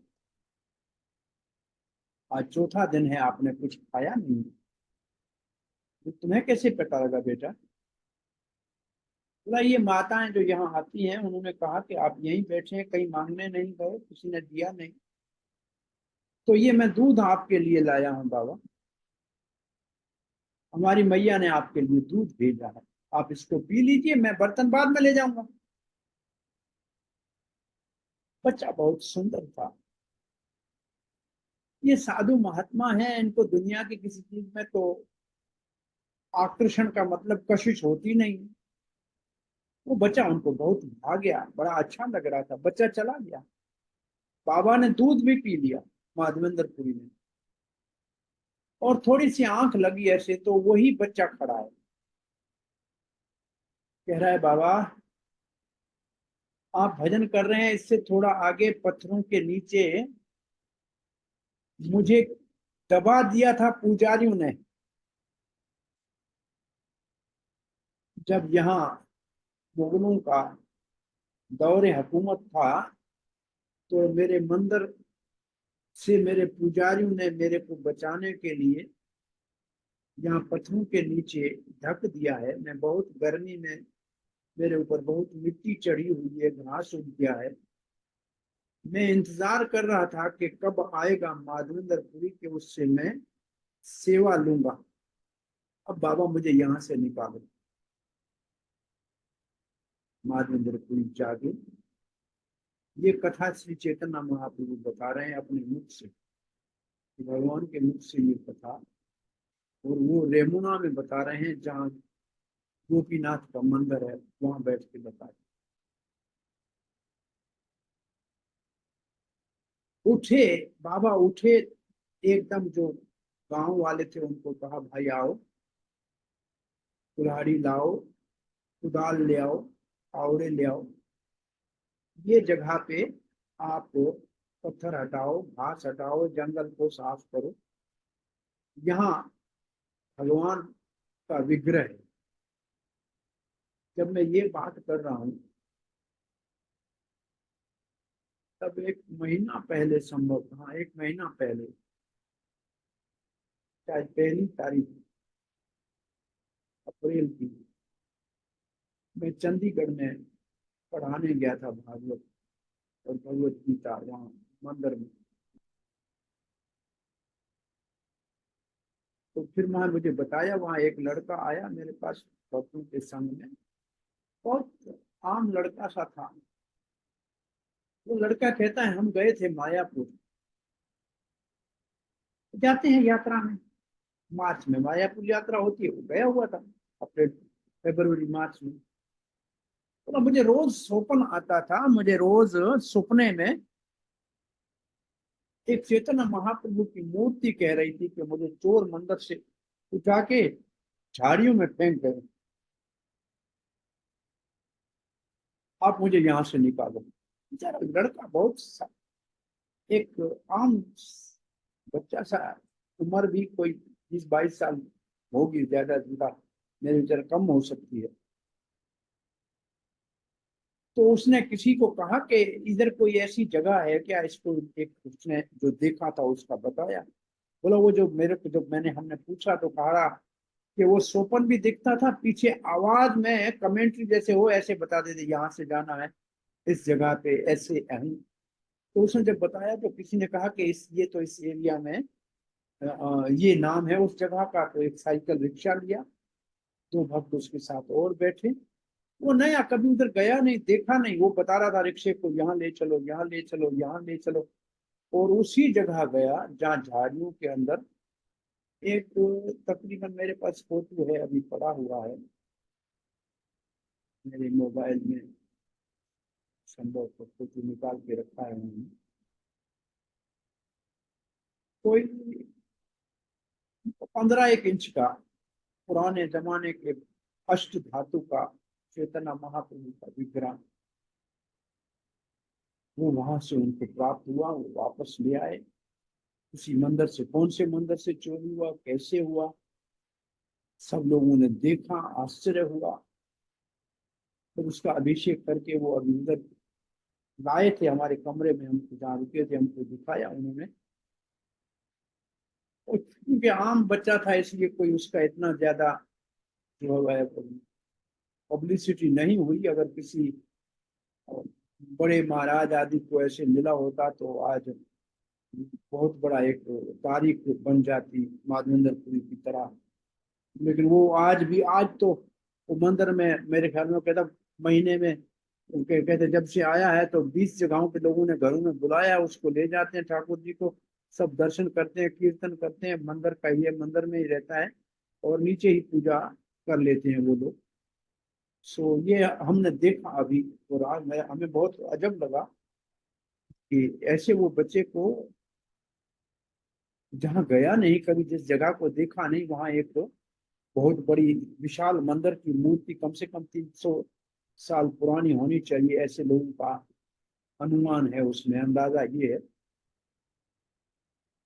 आज चौथा दिन है, आपने कुछ खाया नहीं। तो तुम्हें कैसे पता लगा बेटा? बोला ये माताएं जो यहाँ आती हैं उन्होंने कहा कि आप यहीं बैठे हैं, कहीं मांगने नहीं गए, किसी ने दिया नहीं, तो ये मैं दूध आपके लिए लाया हूँ बाबा। हमारी मैया ने आपके लिए दूध भेजा है, आप इसको पी लीजिए, मैं बर्तन बाद में ले जाऊंगा। बच्चा बहुत सुंदर था। ये साधु महात्मा है, इनको दुनिया की किसी चीज में तो आकर्षण का मतलब कशिश होती नहीं। वो बच्चा उनको बहुत भा गया, बड़ा अच्छा लग रहा था, बच्चा चला गया। बाबा ने दूध भी पी लिया माधवेंद्रपुरी ने, और थोड़ी सी आंख लगी ऐसे तो वही बच्चा खड़ा है, कह रहा है बाबा आप भजन कर रहे हैं, इससे थोड़ा आगे पत्थरों के नीचे मुझे दबा दिया था पुजारियों ने। जब यहाँ मुगलों का दौरे हुकूमत था तो मेरे मंदिर से मेरे पुजारियों ने मेरे को बचाने के लिए यहाँ पत्थरों के नीचे ढक दिया है। मैं बहुत गर्मी में, मेरे ऊपर बहुत मिट्टी चढ़ी हुई है, घास उग गया है। मैं इंतजार कर रहा था कि कब आएगा माधवेंद्रपुरी के, उससे मैं सेवा लूंगा। अब बाबा मुझे यहाँ से निकालो। माधवेंद्रपुरी जागे। ये कथा श्री चैतन्य महाप्रभु बता रहे हैं अपने मुख से, भगवान के मुख से ये कथा, और वो रेमुना में बता रहे हैं जहाँ गोपीनाथ का मंदिर है, वहां बैठ के बता रहे। उठे बाबा, उठे एकदम। जो गांव वाले थे उनको कहा भाई आओ, कुल्हाड़ी लाओ, कुदाल ले आओ, फावड़े ले आओ, ये जगह पे आप पत्थर हटाओ, घास हटाओ, जंगल को साफ करो। यहाँ भगवान का विग्रह है। जब मैं ये बात कर रहा हूँ तब 1 महीना पहले, संभव हाँ 1 महीना पहले, शायद 1 तारीख अप्रैल की, मैं चंडीगढ़ में पढ़ाने गया था भागवत और भगवत गीता वहाँ मंदिर में। तो फिर वहां मुझे बताया, वहां एक लड़का आया मेरे पास भक्तों के संग में, बहुत आम लड़का सा था। वो लड़का कहता है हम गए थे मायापुर, जाते हैं यात्रा में, मार्च में मायापुर यात्रा होती है, वो गया हुआ था अप्रैल फरवरी मार्च में। तो मुझे रोज स्वप्न आता था, मुझे रोज सपने में एक चैतन्य महाप्रभु की मूर्ति कह रही थी कि मुझे चोर मंदिर से उठा के झाड़ियों में फेंक गए, आप मुझे यहाँ से निकालो। बेचारा लड़का बहुत एक आम बच्चा सा, उम्र भी कोई 20-22 साल होगी, ज्यादा ज्यादा मेरे विचार कम हो सकती है। तो उसने किसी को कहा कि इधर कोई ऐसी जगह है क्या, इसको एक उसने जो देखा था उसका बताया। बोला वो जो मेरे को, जब हमने पूछा तो कहा कि वो सोपन भी दिखता था, पीछे आवाज में कमेंट्री जैसे हो ऐसे बता देते यहाँ से जाना है, इस जगह पे ऐसे अहम। तो उसने जब बताया तो किसी ने कहा कि ये तो इस एरिया में ये नाम है उस जगह का। तो एक साइकिल रिक्शा लिया, 2 भक्त उसके साथ और बैठे। वो नया, कभी उधर गया नहीं, देखा नहीं, वो बता रहा था रिक्शे को यहाँ ले चलो, यहाँ ले चलो, यहाँ ले चलो। और उसी जगह गया जहाँ झाड़ियों के अंदर एक, तकरीबन मेरे पास फोटो है, अभी पड़ा हुआ है मेरे मोबाइल में, संभव फोटो निकाल के रखा है उन्होंने। कोई 15 एक इंच का पुराने जमाने के अष्ट धातु का चैतन्य महाप्रभु का विग्रह, वो वहां से उनको प्राप्त हुआ, वो वापस ले आए उसी मंदिर से। कौन से मंदिर से चोरी हुआ, कैसे हुआ, सब लोगों ने देखा, आश्चर्य हुआ। फिर उसका अभिषेक करके वो अभी उधर लाए थे हमारे कमरे में, हमको जहाँ रुके थे हमको दिखाया उन्होंने। और क्योंकि आम बच्चा था इसलिए कोई उसका इतना ज्यादा जो है पब्लिसिटी नहीं हुई। अगर किसी बड़े महाराज आदि को ऐसे मिला होता तो आज बहुत बड़ा एक तारीख बन जाती माधवेंद्रपुरी की तरह। लेकिन वो आज भी, आज तो वो मंदिर में मेरे ख्याल में कहता महीने में कहते जब से आया है तो 20 जगहों के लोगों ने घरों में बुलाया, उसको ले जाते हैं ठाकुर जी को, सब दर्शन करते हैं, कीर्तन करते हैं, मंदिर का ही है, मंदिर में ही रहता है और नीचे ही पूजा कर लेते हैं वो लोग। सो ये हमने देखा अभी, और आज मैं, हमें बहुत अजब लगा कि ऐसे वो बच्चे को, जहाँ गया नहीं कभी, जिस जगह को देखा नहीं, वहां एक तो बहुत बड़ी विशाल मंदिर की मूर्ति कम से कम 300 साल पुरानी होनी चाहिए, ऐसे लोगों का अनुमान है, उसमें अंदाजा ये है।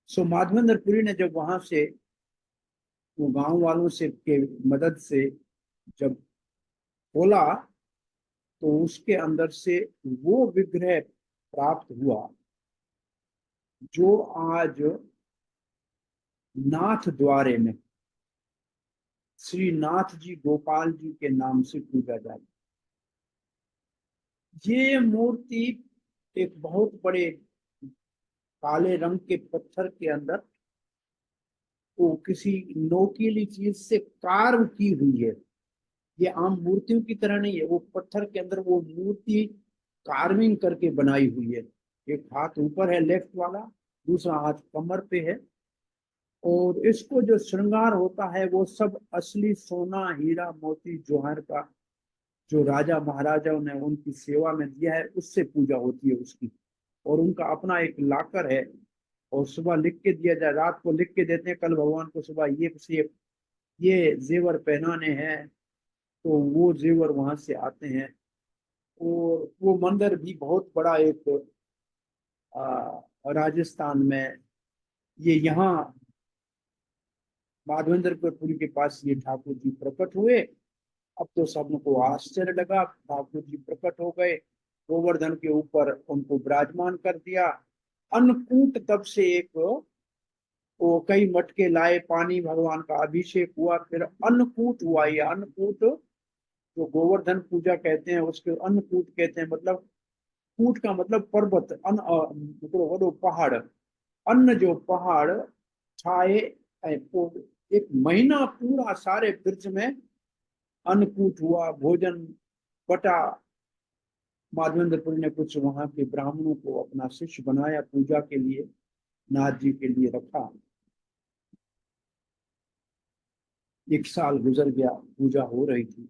सो माधवेंद्र पुरी ने जब वहां से वो गांव वालों से के मदद से जब खोला, तो उसके अंदर से वो विग्रह प्राप्त हुआ जो आज नाथ द्वारे में श्री नाथ जी गोपाल जी के नाम से पूजा जाती है। ये मूर्ति एक बहुत बड़े काले रंग के पत्थर के अंदर वो किसी नोकीली चीज से कार्व की हुई है। ये आम मूर्तियों की तरह नहीं है, वो पत्थर के अंदर वो मूर्ति कार्विंग करके बनाई हुई है। एक हाथ ऊपर है लेफ्ट वाला, दूसरा हाथ कमर पे है, और इसको जो श्रृंगार होता है वो सब असली सोना हीरा मोती जौहर का, जो राजा महाराजाओं ने उनकी सेवा में दिया है, उससे पूजा होती है उसकी। और उनका अपना एक लाकर है, और सुबह लिख के दिया जाए, रात को लिख के देते हैं कल भगवान को सुबह ये जेवर पहनाने हैं, तो वो जेवर वहां से आते हैं। और वो मंदिर भी बहुत बड़ा एक, राजस्थान में, ये यहाँ माधवेंद्रपुर के पास ये ठाकुर जी प्रकट हुए। अब तो सबको आश्चर्य लगा, ठाकुर जी प्रकट हो गए, गोवर्धन के ऊपर उनको विराजमान कर दिया। अन्नकूट तब से एक, वो कई मटके लाए, पानी भगवान का अभिषेक हुआ, फिर अन्नकूट हुआ। ये अन्नकूट जो गोवर्धन पूजा कहते हैं उसके अन्नकूट कहते हैं, मतलब कूट का मतलब पर्वत, अन्न मतलब वो पहाड़, अन्न जो पहाड़ छाए, एक महीना पूरा सारे ब्रज में अन्नकूट हुआ, भोजन बटा। माधवेंद्रपुरी ने कुछ वहां के ब्राह्मणों को अपना शिष्य बनाया, पूजा के लिए नाथ जी के लिए रखा। 1 साल गुजर गया, पूजा हो रही थी।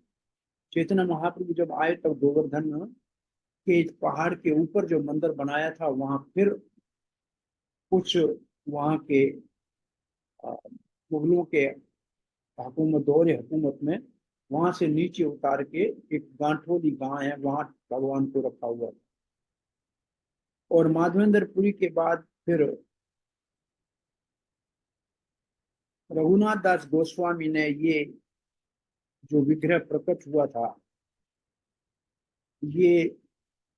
चैतन्य महाप्रभु जब आए तब गोवर्धन के पहाड़ के ऊपर जो मंदिर बनाया था वहां फिर कुछ वहां के मुगलों के हुकूमत, दौर हुकूमत में, वहां से नीचे उतार के एक गांठोली गांव है, वहां भगवान को रखा हुआ था। और माधवेंद्रपुरी के बाद फिर रघुनाथ दास गोस्वामी ने ये जो विग्रह प्रकट हुआ था, ये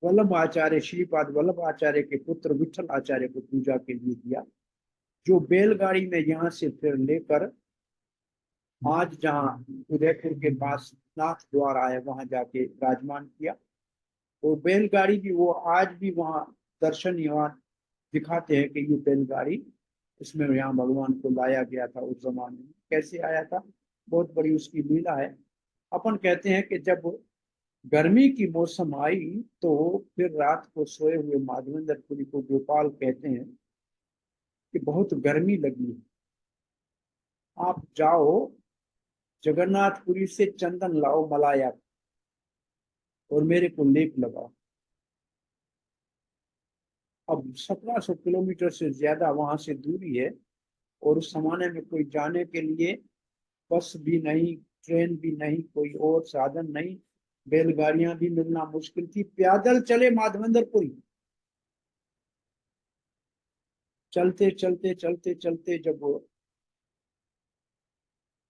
वल्लभ आचार्य, श्रीपाद वल्लभ आचार्य के पुत्र विठल आचार्य को पूजा के लिए दिया, जो बैलगाड़ी में यहाँ से फिर लेकर आज जहाँ उदयपुर के पास नाथ द्वारा है वहां जाके विराजमान किया। और बैलगाड़ी भी वो आज भी वहाँ दर्शन यहाँ दिखाते हैं कि ये बैलगाड़ी, इसमें यहाँ भगवान को लाया गया था उस जमाने में। कैसे आया था, बहुत बड़ी उसकी लीला है। अपन कहते हैं कि जब गर्मी की मौसम आई तो फिर रात को सोए हुए माधवेंद्रपुरी को गोपाल कहते हैं, कि बहुत गर्मी लगी है, आप जाओ जगन्नाथपुरी से चंदन लाओ मलाया और मेरे को लेप लगाओ। अब 1700 किलोमीटर से ज्यादा वहां से दूरी है, और उस जमाने में कोई जाने के लिए बस भी नहीं, ट्रेन भी नहीं, कोई और साधन नहीं, बैलगाड़ियां भी मिलना मुश्किल थी। पैदल चले माधवेंद्रपुरी। चलते चलते चलते चलते जब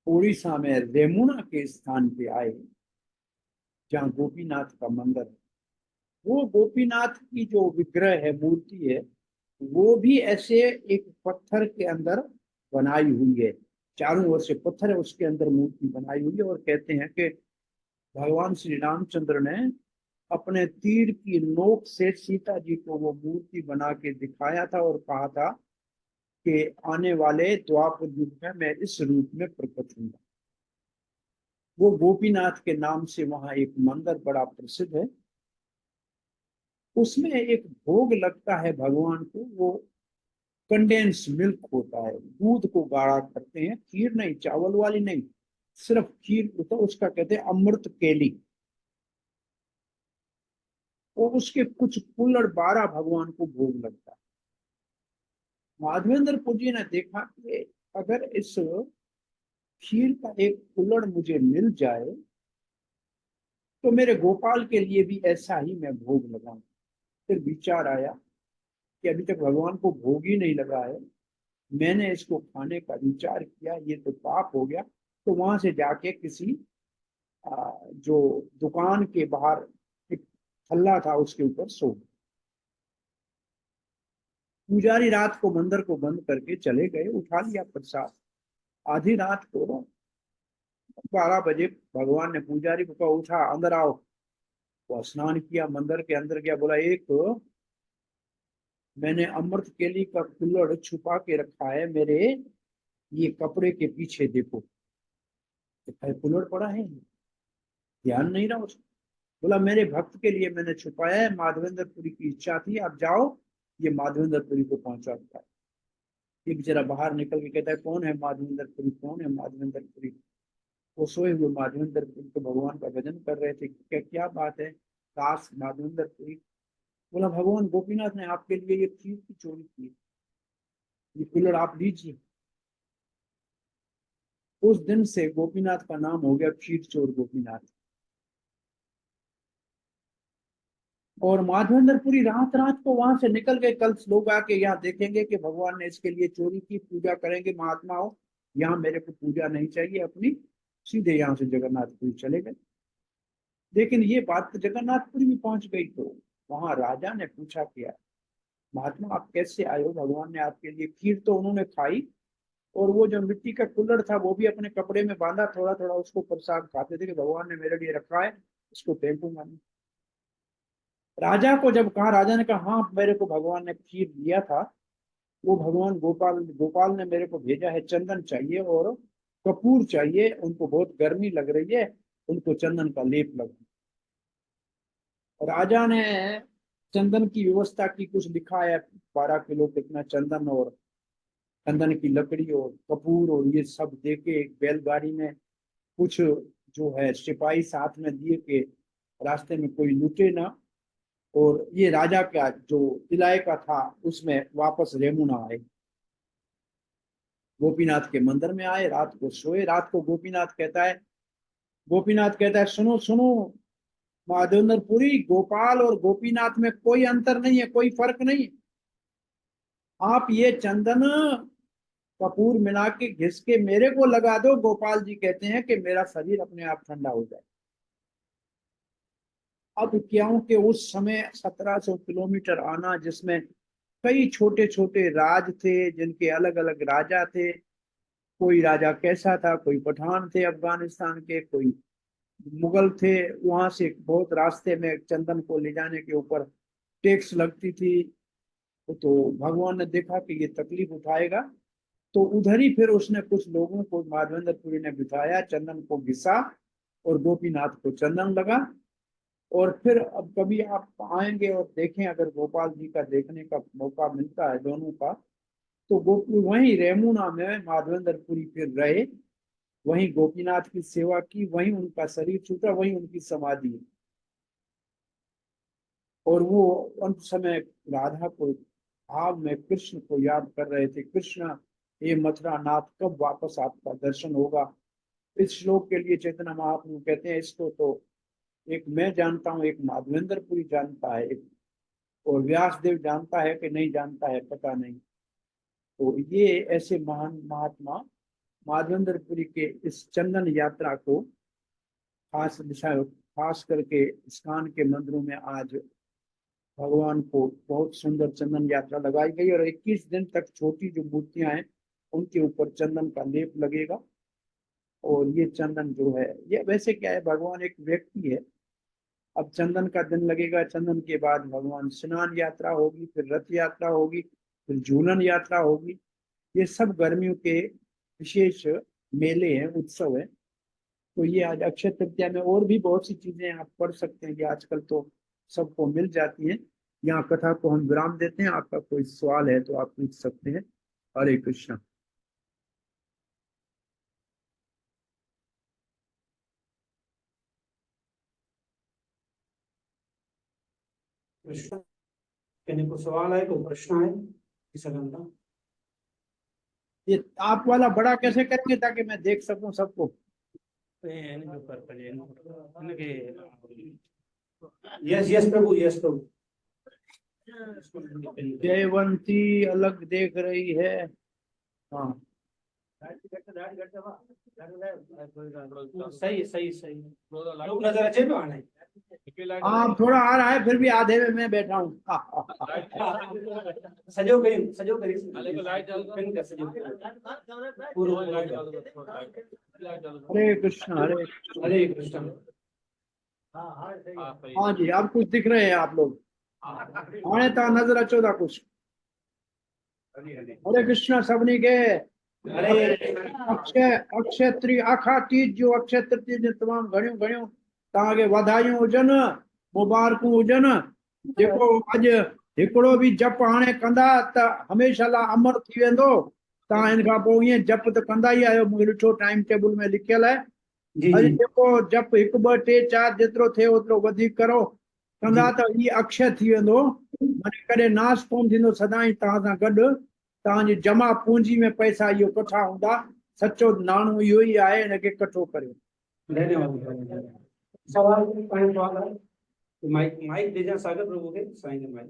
उड़ीसा में रेमुना के स्थान पे आए, जहाँ गोपीनाथ का मंदिर है, वो गोपीनाथ की जो विग्रह है, मूर्ति है, वो भी ऐसे एक पत्थर के अंदर बनाई हुई है। चारों ओर से पत्थर है, उसके अंदर मूर्ति बनाई हुई है। और कहते हैं कि भगवान श्री रामचंद्र ने अपने तीर की नोक से सीता जी को वो मूर्ति बना के दिखाया था और कहा था कि आने वाले द्वापर युग में मैं इस रूप में प्रकट हूंगा। वो गोपीनाथ के नाम से वहां एक मंदिर बड़ा प्रसिद्ध है। उसमें एक भोग लगता है भगवान को, वो कंडेंस मिल्क होता है, दूध को गाढ़ा करते हैं, खीर नहीं, चावल वाली नहीं, सिर्फ खीर होता है, उसका कहते हैं अमृत केली। और उसके कुछ कुल्हड़ 12 भगवान को भोग लगता है। माधवेंद्र जी ने देखा कि अगर इस खीर का एक कुल्हड़ मुझे मिल जाए तो मेरे गोपाल के लिए भी ऐसा ही मैं भोग लगाऊं। फिर विचार आया कि अभी तक भगवान को भोग ही नहीं लगा है, मैंने इसको खाने का विचार किया, ये तो पाप हो गया। तो वहां से जाके किसी जो दुकान के बाहर एक थल्ला था उसके ऊपर सो गए। पुजारी रात को मंदिर को बंद करके चले गए, उठा लिया प्रसाद। आधी रात को 12 बजे भगवान ने पुजारी को कहा, उठा अंदर आओ। वो स्नान किया, मंदिर के अंदर गया, बोला एक मैंने अमृत केली का कुल्हड़ छुपा के रखा है, मेरे ये कपड़े के पीछे देखो। कुल्हड़ पड़ा है, ध्यान नहीं रहा उसको। बोला मेरे भक्त के लिए मैंने छुपाया है, माधवेंद्रपुरी की इच्छा थी, आप जाओ ये माधवेंद्रपुरी को पहुंचा दिया। एक जरा बाहर निकल के कहता है, कौन है माधवेंद्रपुरी, कौन है माधवेंद्रपुरी। वो सोए हुए माधवेंद्रपुरी को भगवान का भजन कर रहे थे। क्या क्या बात है, दास माधवेंद्रपुरी। बोला भगवान गोपीनाथ ने आपके लिए ये खीर की चोरी की, ये कुल्हड़ आप लीजिए। उस दिन से गोपीनाथ का नाम हो गया खीर चोर गोपीनाथ। और माधवेंद्रपुरी रात रात को वहां से निकल गए। कल लोग आके यहाँ देखेंगे कि भगवान ने इसके लिए चोरी की, पूजा करेंगे, महात्मा हो, यहाँ मेरे को पूजा नहीं चाहिए अपनी, सीधे यहाँ से जगन्नाथपुरी चले गए। लेकिन ये बात तो जगन्नाथपुरी में पहुंच गई, तो वहां राजा ने पूछा किया, महात्मा आप कैसे आए हो, भगवान ने आपके लिए खीर तो उन्होंने खाई, और वो जो मिट्टी का कुल्हड़ था वो भी अपने कपड़े में बांधा, थोड़ा थोड़ा उसको प्रसाद खाते थे कि भगवान ने मेरे लिए रखा है, इसको फेंकूंगा नहीं। राजा को जब कहा, राजा ने कहा हाँ मेरे को भगवान ने खीर दिया था, वो भगवान गोपाल गोपाल ने मेरे को भेजा है, चंदन चाहिए और कपूर चाहिए, उनको बहुत गर्मी लग रही है, उनको चंदन का लेप लगा। राजा ने चंदन की व्यवस्था की, कुछ लिखा है 12 किलो कितना चंदन और चंदन की लकड़ी और कपूर और ये सब दे के एक बैलगाड़ी में, कुछ जो है सिपाही साथ में दिए के रास्ते में कोई लूटे ना, और ये राजा का जो किलाए का था उसमें वापस रेमुना आए। गोपीनाथ के मंदिर में आए, रात को सोए। रात को गोपीनाथ कहता है सुनो सुनो माधवेंद्रपुरी, गोपाल और गोपीनाथ में कोई अंतर नहीं है, कोई फर्क नहीं है। आप ये चंदन कपूर मिला के घिस के मेरे को लगा दो, गोपाल जी कहते हैं कि मेरा शरीर अपने आप ठंडा हो जाए। अब क्योंकि उस समय 1700 किलोमीटर आना, जिसमें कई छोटे छोटे राज थे, जिनके अलग अलग राजा थे, कोई राजा कैसा था, कोई पठान थे अफगानिस्तान के, कोई मुगल थे, वहां से बहुत रास्ते में चंदन को ले जाने के ऊपर टैक्स लगती थी। तो भगवान ने देखा कि ये तकलीफ उठाएगा, तो उधर ही फिर उसने कुछ लोगों को माधवेंद्रपुरी ने बिठाया, चंदन को घिसा और गोपीनाथ को चंदन लगा। और फिर अब कभी आप आएंगे और देखें, अगर गोपाल जी का देखने का मौका मिलता है दोनों का, तो गोकुल वहीं रेमुना में माधवेंद्रपुरी फिर रहे, वहीं गोपीनाथ की सेवा की, वहीं उनका शरीर छूटा, वहीं उनकी समाधि है। और वो उन समय राधा को भाव में कृष्ण को याद कर रहे थे, कृष्ण ये मथुरा नाथ कब वापस आपका दर्शन होगा। इस श्लोक के लिए चैतन्य महाप्रभु कहते हैं इसको तो एक मैं जानता हूँ, एक माधवेंद्रपुरी जानता है, एक और व्यास देव जानता है कि नहीं जानता है पता नहीं। तो ये ऐसे महान महात्मा माधवेंद्रपुरी के इस चंदन यात्रा को खास दिशा, खास करके इस्कॉन के मंदिरों में आज भगवान को बहुत सुंदर चंदन यात्रा लगाई गई, और 21 दिन तक छोटी जो मूर्तियां हैं उनके ऊपर चंदन का लेप लगेगा। और ये चंदन जो है, ये वैसे क्या है, भगवान एक व्यक्ति है। अब चंदन का दिन लगेगा, चंदन के बाद भगवान स्नान यात्रा होगी, फिर रथ यात्रा होगी, फिर झूलन यात्रा होगी। ये सब गर्मियों के विशेष मेले हैं, उत्सव है। तो ये आज अक्षय तृतीया में और भी बहुत सी चीजें आप पढ़ सकते हैं, कि आजकल तो सबको मिल जाती हैं। यहाँ कथा को हम विराम देते हैं, आपका कोई सवाल है तो आप पूछ सकते हैं। हरे कृष्णा। कृष्ण कहने को सवाल है, कोई प्रश्न है किसी का? ये आप वाला बड़ा कैसे करेंगे ताकि मैं देख सकूं सबको? यस यस प्रभु, यस प्रभु। जयवंती अलग देख रही है। हाँ सही सही सही। लोग नजर अच्छे पे आना है। आप थोड़ा आ रहा है, फिर भी आधे में मैं बैठा हूँ। सजो करी, सजो करी। पूर्व हरे कृष्ण हरे। हरे कृष्ण। हाँ जी, अब कुछ दिख रहे हैं आप लोग, आने ता नजर अचो था कुछ। हरे कृष्ण सभिनी के। हरे अक्षय अक्षय त्री आखा तीज जो अक्षय तृतीया जे तमाम घणियूं घणियूं तव्हांखे वाधायूं हुजनि, मुबारकूं हुजनि। जेको अॼु हिकिड़ो बि जप हाणे कंदा त हमेशह लाइ अमर थी वेंदो। तव्हां हिन खां पोइ ईअं जप त कंदा ई आहियो, मूंखे ॾिठो टाइम टेबल में लिखियल आहे। जी अॼु जी जेको जप 1 2 3 4 जेतिरो थिए ओतिरो वधीक करो, कंदा त ई अक्षय थी वेंदो। माने कॾहिं नाश कोन थींदो, सदाईं तव्हां सां गॾु तव्हांजी जमा पूंजी में पैसा इहो कठा हूंदा। सचो नाणो इहो ई आहे, हिनखे कठो करियो। धन्यवाद। सवाल पानी सवाल है तो माइक माइक दे जा सागर प्रभु के साईं के माइक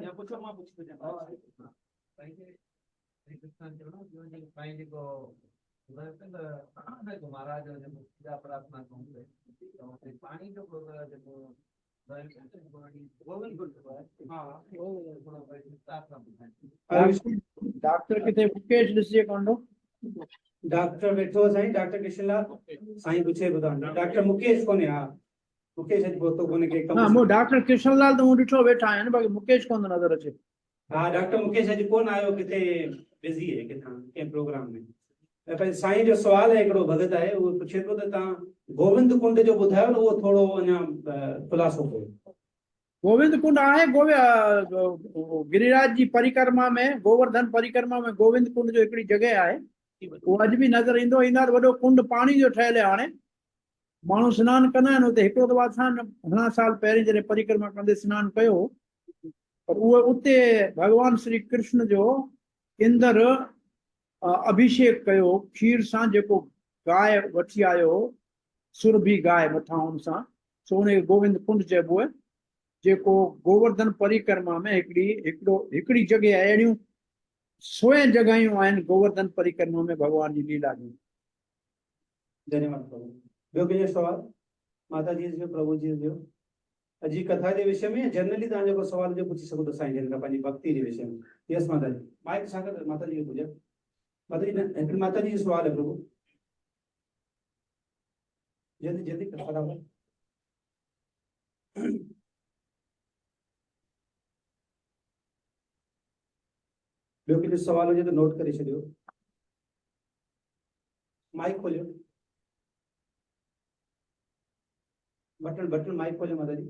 या पूछो मां पूछ दे साईं के कृष्ण जो ना जो साईं जी को तो महाराज जो पूजा प्रार्थना कहूंगे तो पानी जो जो डॉक्टर किथे मुकेश ॾिसिजे कोन थो। डॉक्टर वेठो साईं, डॉक्टर कृष्णलाल साईं पूछे ॿुधायो डॉक्टर मुकेश कोने। हा मुकेश अॼु पहुतो कोने के हा, कम मूं डॉक्टर कृष्णलाल तो मूं ॾिठो वेठा आहिनि, बाक़ी मुकेश कोन थो नज़र अचे। हाँ डॉक्टर मुकेश अॼु कोन आयो, किथे बिज़ी है किथां कंहिं प्रोग्राम में। त पंहिंजे साईं जो सुवाल है, हिकिड़ो भगत आहे उहो पुछे थो त तव्हां गोविंद कुंड जो ॿुधायो न, उहो थोरो अञा खुलासो कयो। गोविंद कुंड आहे गिरिराज जी परिक्रमा में, गोवर्धन परिक्रमा में गोविंद कुंड जो हिकिड़ी जॻह आहे, उहो अॼु बि नज़र ईंदो। ईंदा वॾो कुंड पाणी जो ठहियल आहे। हाणे माण्हू सनानु कंदा आहिनि हुते। हिकिड़ो दफ़ा असां घणा साल पहिरीं जॾहिं परिक्रमा कंदे सनानु कयो, पर उहो उते भगवान श्री कृष्ण जो इंदर अभिषेक कयो खीर सां, जेको गाय वठी आयो, सुरभि गाय मथां हुन सां, सो उनखे गोविंद कुंड चइबो आहे। जेको गोवर्धन परिक्रमा में हिकिड़ी जॻह आहे, अहिड़ियूं 100 जॻहियूं आहिनि गोवर्धन परिक्रमा में भगवान जी लीला जूं। धन्यवाद प्रभु। ॿियो कंहिंजो सवाल माता जी जो प्रभु जी जो अॼु जी कथा जे विषय में जनरली तव्हां जेको सवाल जो पुछी सघो था साईं जन खां पंहिंजी भक्ति जे विषय में। यस माता जी माइक सागर माता जी खे पूजा। माता जी हिकिड़ी माता जी जो सवाल है प्रभु, जल्दी जल्दी फटाफट। ॿियो कंहिंजो सवाल हुजे त नोट करे छॾियो। माइक खोलियो, बटन बटन माइक खोलियो माता जी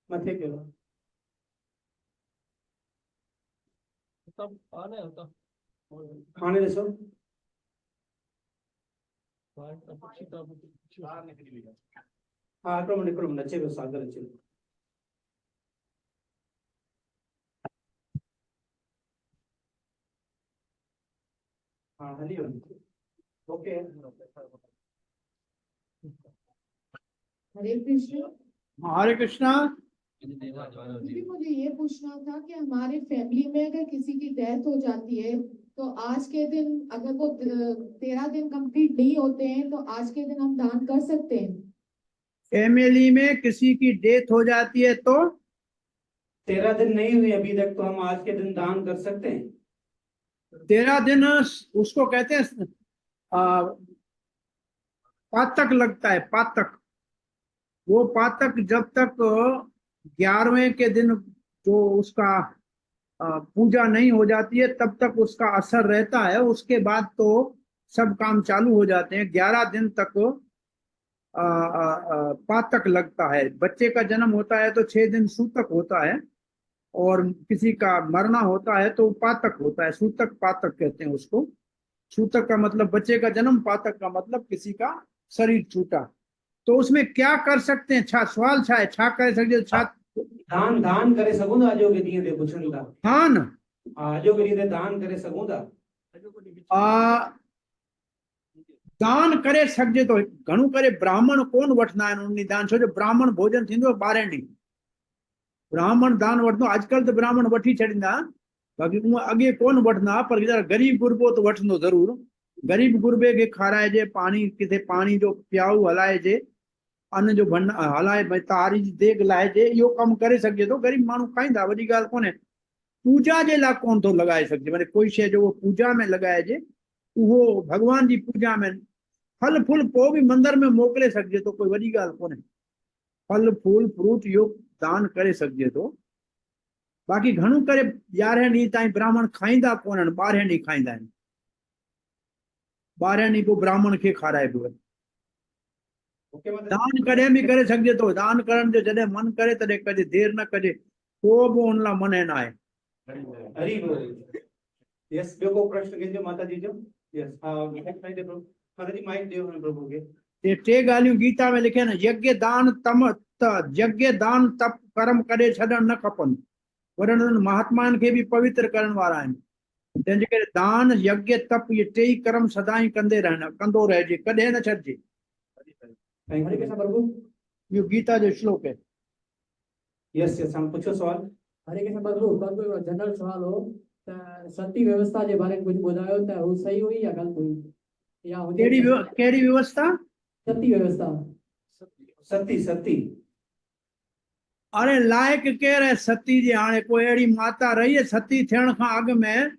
मथे कयो। सब आने होता आने ॾिसो हा हिकिड़ो मिनट अचे पियो सागर अचे पियो। हाँ हली वञो ओके हरे कृष्ण। हरे कृष्णा। दीदी मुझे ये पूछना था कि हमारे फैमिली में अगर किसी की डेथ हो जाती है तो आज के दिन अगर वो 13 दिन कंप्लीट नहीं होते हैं तो आज के दिन हम दान कर सकते हैं। फैमिली में किसी की डेथ हो जाती है तो 13 दिन नहीं हुए अभी तक तो हम आज के दिन दान कर सकते हैं। 13 दिन उसको कहते हैं पातक लगता है, पातक। वो पातक जब तक 11वें के दिन जो उसका पूजा नहीं हो जाती है तब तक उसका असर रहता है। उसके बाद तो सब काम चालू हो जाते हैं। 11 दिन तक पातक लगता है। बच्चे का जन्म होता है तो 6 दिन सूतक होता है, और किसी का मरना होता है तो पातक होता है। सूतक पातक कहते हैं उसको। सूतक का मतलब बच्चे का जन्म, पातक का मतलब किसी का शरीर छूटा। तो उसमें क्या कर सकते हैं? छा सवाल छा है, छा कर सकते छा दान दान करे सघूं था जो के ॾींहं ते पुछनि था। हाँ न अॼो के ॾींहं ते दान करे सघूं था। दान करे सघिजे तो। घणो करे ब्राह्मण कोन वठंदा आहिनि उन दान, छो जो ब्राह्मण भोजन थींदो 12 ॾींहं। ब्राह्मण दान वठंदो। अॼुकल्ह त ब्राह्मण वठी छॾींदा, बाक़ी उहो अॻे कोन वठंदा। पर वीचारा गरीब गुरबो त वठंदो ज़रूर। गरीब गुरबे खे खाराइजे, पाणी किथे पाणी जो प्याऊ हलाइजे, अन्न जो भंड हलाए, भई तारी जी देग लाइजे। इहो कमु करे सघिजे थो। गरीब माण्हू खाईंदा, वॾी ॻाल्हि कोन्हे। पूजा जे लाइ कोन थो लॻाए सघिजे। माने कोई शइ जो पूजा में लॻाइजे, उहो भॻवान जी पूजा में फल फूल पोइ बि मंदर में मोकिले सघिजे थो। कोई वॾी ॻाल्हि कोन्हे। फल फूल फ्रूट इहो दान करे सघिजे थो। बाक़ी घणो करे 11 ॾींहं ताईं ब्राह्मण खाईंदा कोन आहिनि, 12 ॾींहं खाईंदा आहिनि। 12 ॾींहं पोइ ब्राह्मण खे खाराइबो आहे। ओके माता दान कॾहिं बि करे सघिजे थो। दान करण जो जॾहिं मन करे तॾहिं कजे, देरि न कजे। को बि उन लाइ मने न आहे। हरी बोल। यस ॿियो को प्रश्न कंहिंजो माता जी जो? यस हा माइक दे प्रभु। माता जी माइक ॾियो प्रभु खे। ये 3 ॻाल्हियूं गीता में लिखियल आहिनि। यज्ञ दान तम यज्ञ दान तप कर्म करे छॾणु न खपनि। वॾनि महात्माउनि खे बि पवित्र करण वारा आहिनि। तंहिंजे करे दान यज्ञ तप इहे 3 कर्म सदाई कंदो रहिजे, कॾहिं न छॾिजे। हरे कृष्ण प्रभु। इहो गीता जो श्लोक है। यस यस हम पूछो सवाल। हरे कृष्ण प्रभु प्रभु जनरल सवाल हो त सती व्यवस्था जे बारे में कुछ ॿुधायो त हू सही हुई या ग़लत हुई या हुजे? कहिड़ी व्यवस्था? सती व्यवस्था। सती सती अरे लाइक केरु आहे सती जी? हाणे कोई अहिड़ी माता रही आहे सती थियण खां अॻु में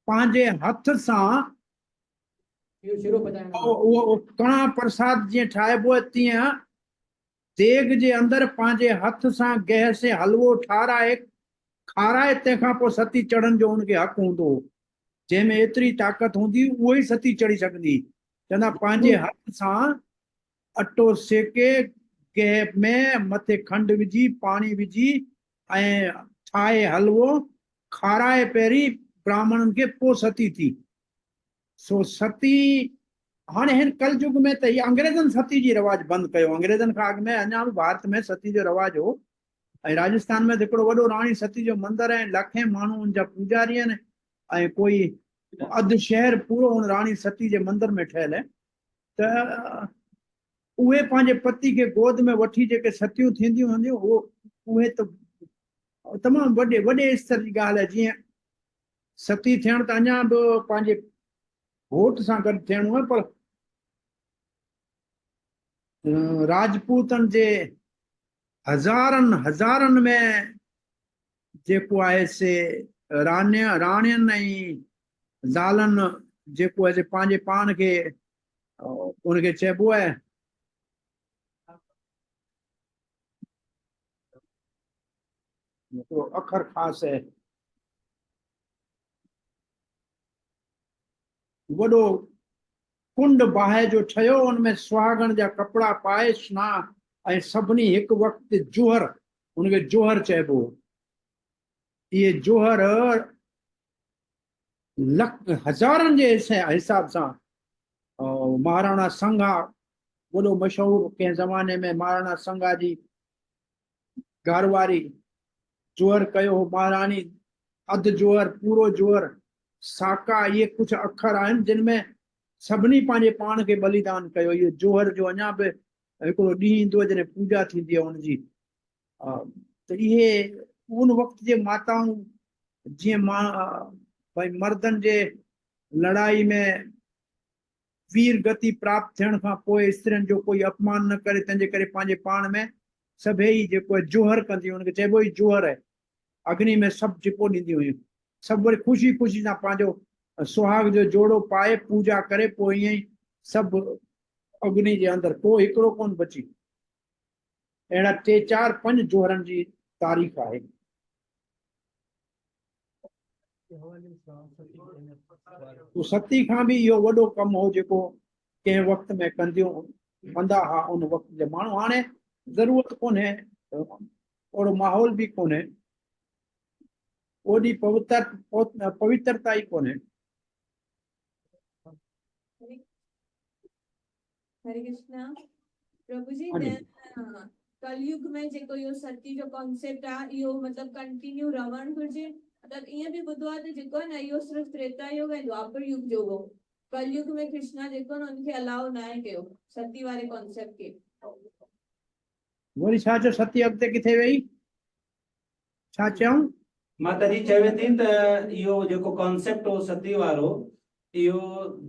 पंहिंजे हथ सां इहो शिरो पचाइण वारो। उहो कणा प्रसाद जीअं ठाहिबो आहे तीअं देग जे अंदरि पंहिंजे हथ सां गैस से हलवो ठाराए खाराए, तंहिंखां पोइ सती चढ़ण जो हुनखे हक़ हूंदो हो। जंहिंमें एतिरी ताक़त हूंदी उहो ई सती चढ़ी सघंदी। चवंदा पंहिंजे हथ सां अटो सेके, गैस में मथे खंडु विझी, पाणी विझी ऐं ठाहे हलवो खाराए पहिरीं ब्राह्मणनि खे, पोइ सती थी। सो सती हाणे हिन कलयुग में त इहा अंग्रेज़नि सती जी रवाज बंदि कयो। अंग्रेज़नि खां अॻु में अञा बि भारत में सती जो रवाज हो। ऐं राजस्थान में त हिकिड़ो वॾो राणी सती जो मंदरु आहे। लखे माण्हू उन जा पुजारी आहिनि ऐं कोई अधु शहर पूरो उन राणी सती जे मंदर में ठहियल आहे। त उहे पंहिंजे पति खे गोद में वठी जेके सतियूं थींदियूं हूंदियूं, उहे त तमामु वॾे स्तर जी ॻाल्हि आहे। जीअं सती थियण त अञा बि पंहिंजे घोट सां गॾु थियणो आहे, पर राजपूतनि जे हज़ारनि में जेको आहे से राणियुनि ऐं ज़ालनि जेको आहे से पंहिंजे पाण खे उनखे चइबो आहे हिकिड़ो अखर ख़ासि आहे, वॾो कुंड बाहि जो ठहियो, उनमें सुहागण जा कपिड़ा पाए सनानु ऐं सभिनी हिकु वक़्तु जोहर, उनखे जोहर चइबो। इहे जोहर हज़ारनि जे हिसाब सां महाराणा संघा वॾो मशहूरु कंहिं ज़माने में महाराणा संघा जी घरवारी जोहर कयो, महाराणी अधु जोहर, पूरो जोहर, साका, इहे कुझु अखर आहिनि जिन में सभिनी पंहिंजे पाण खे बलिदान कयो। इहो जोहर जो अञा बि हिकिड़ो ॾींहुं ईंदो जॾहिं पूॼा थींदी आहे हुनजी। त इहे उन वक़्त जे माताऊं जीअं भई मर्दनि जे लड़ाई में वीर गति प्राप्त थियण खां पोइ स्त्रियुनि जो कोई अपमान न करे, तंहिंजे करे पंहिंजे पाण में सभई जेको आहे जोहर कंदियूं, हुनखे चइबो ई जोहर आहे। अग्नि में सभु छिपो ॾींदियूं हुयूं, सभु वरी ख़ुशी ख़ुशी सां पंहिंजो सुहाग जो जोड़ो पाए पूजा करे पोइ ईअं ई सभु अग्नि जे अंदरि को हिकिड़ो कोन बची। अहिड़ा 3, 4, 5 जोहरनि जी तारीख़ आहे। सती खां बि इहो वॾो कमु हो जेको कंहिं वक़्त में कंदा हुआ उन वक़्त जे माण्हू। हाणे ज़रूरत कोन्हे, ओड़ो माहौल बि कोन्हे, ओॾी पवित्रता ई कोन्हे। हरे कृष्णा प्रभु जी। हाँ जी। मैं कलयुग में जेको यो सती जो कॉन्सेप्ट आ यो मतलब कंटिन्यू रहण घुर्जे। मतलब ईअं बि ॿुधो आहे त जेको आहे न इहो सिर्फ़ त्रेता युग ऐं द्वापर युग जो हो। कलयुग में कृष्णा जेको न उनखे अलाउ न आहे कयो सती वारे कॉन्सेप्ट खे। वरी छा चयो, सती अॻिते किथे वई? छा चयूं? माता जी चवे थी त इहो जेको कॉन्सेप्ट हो सती वारो इहो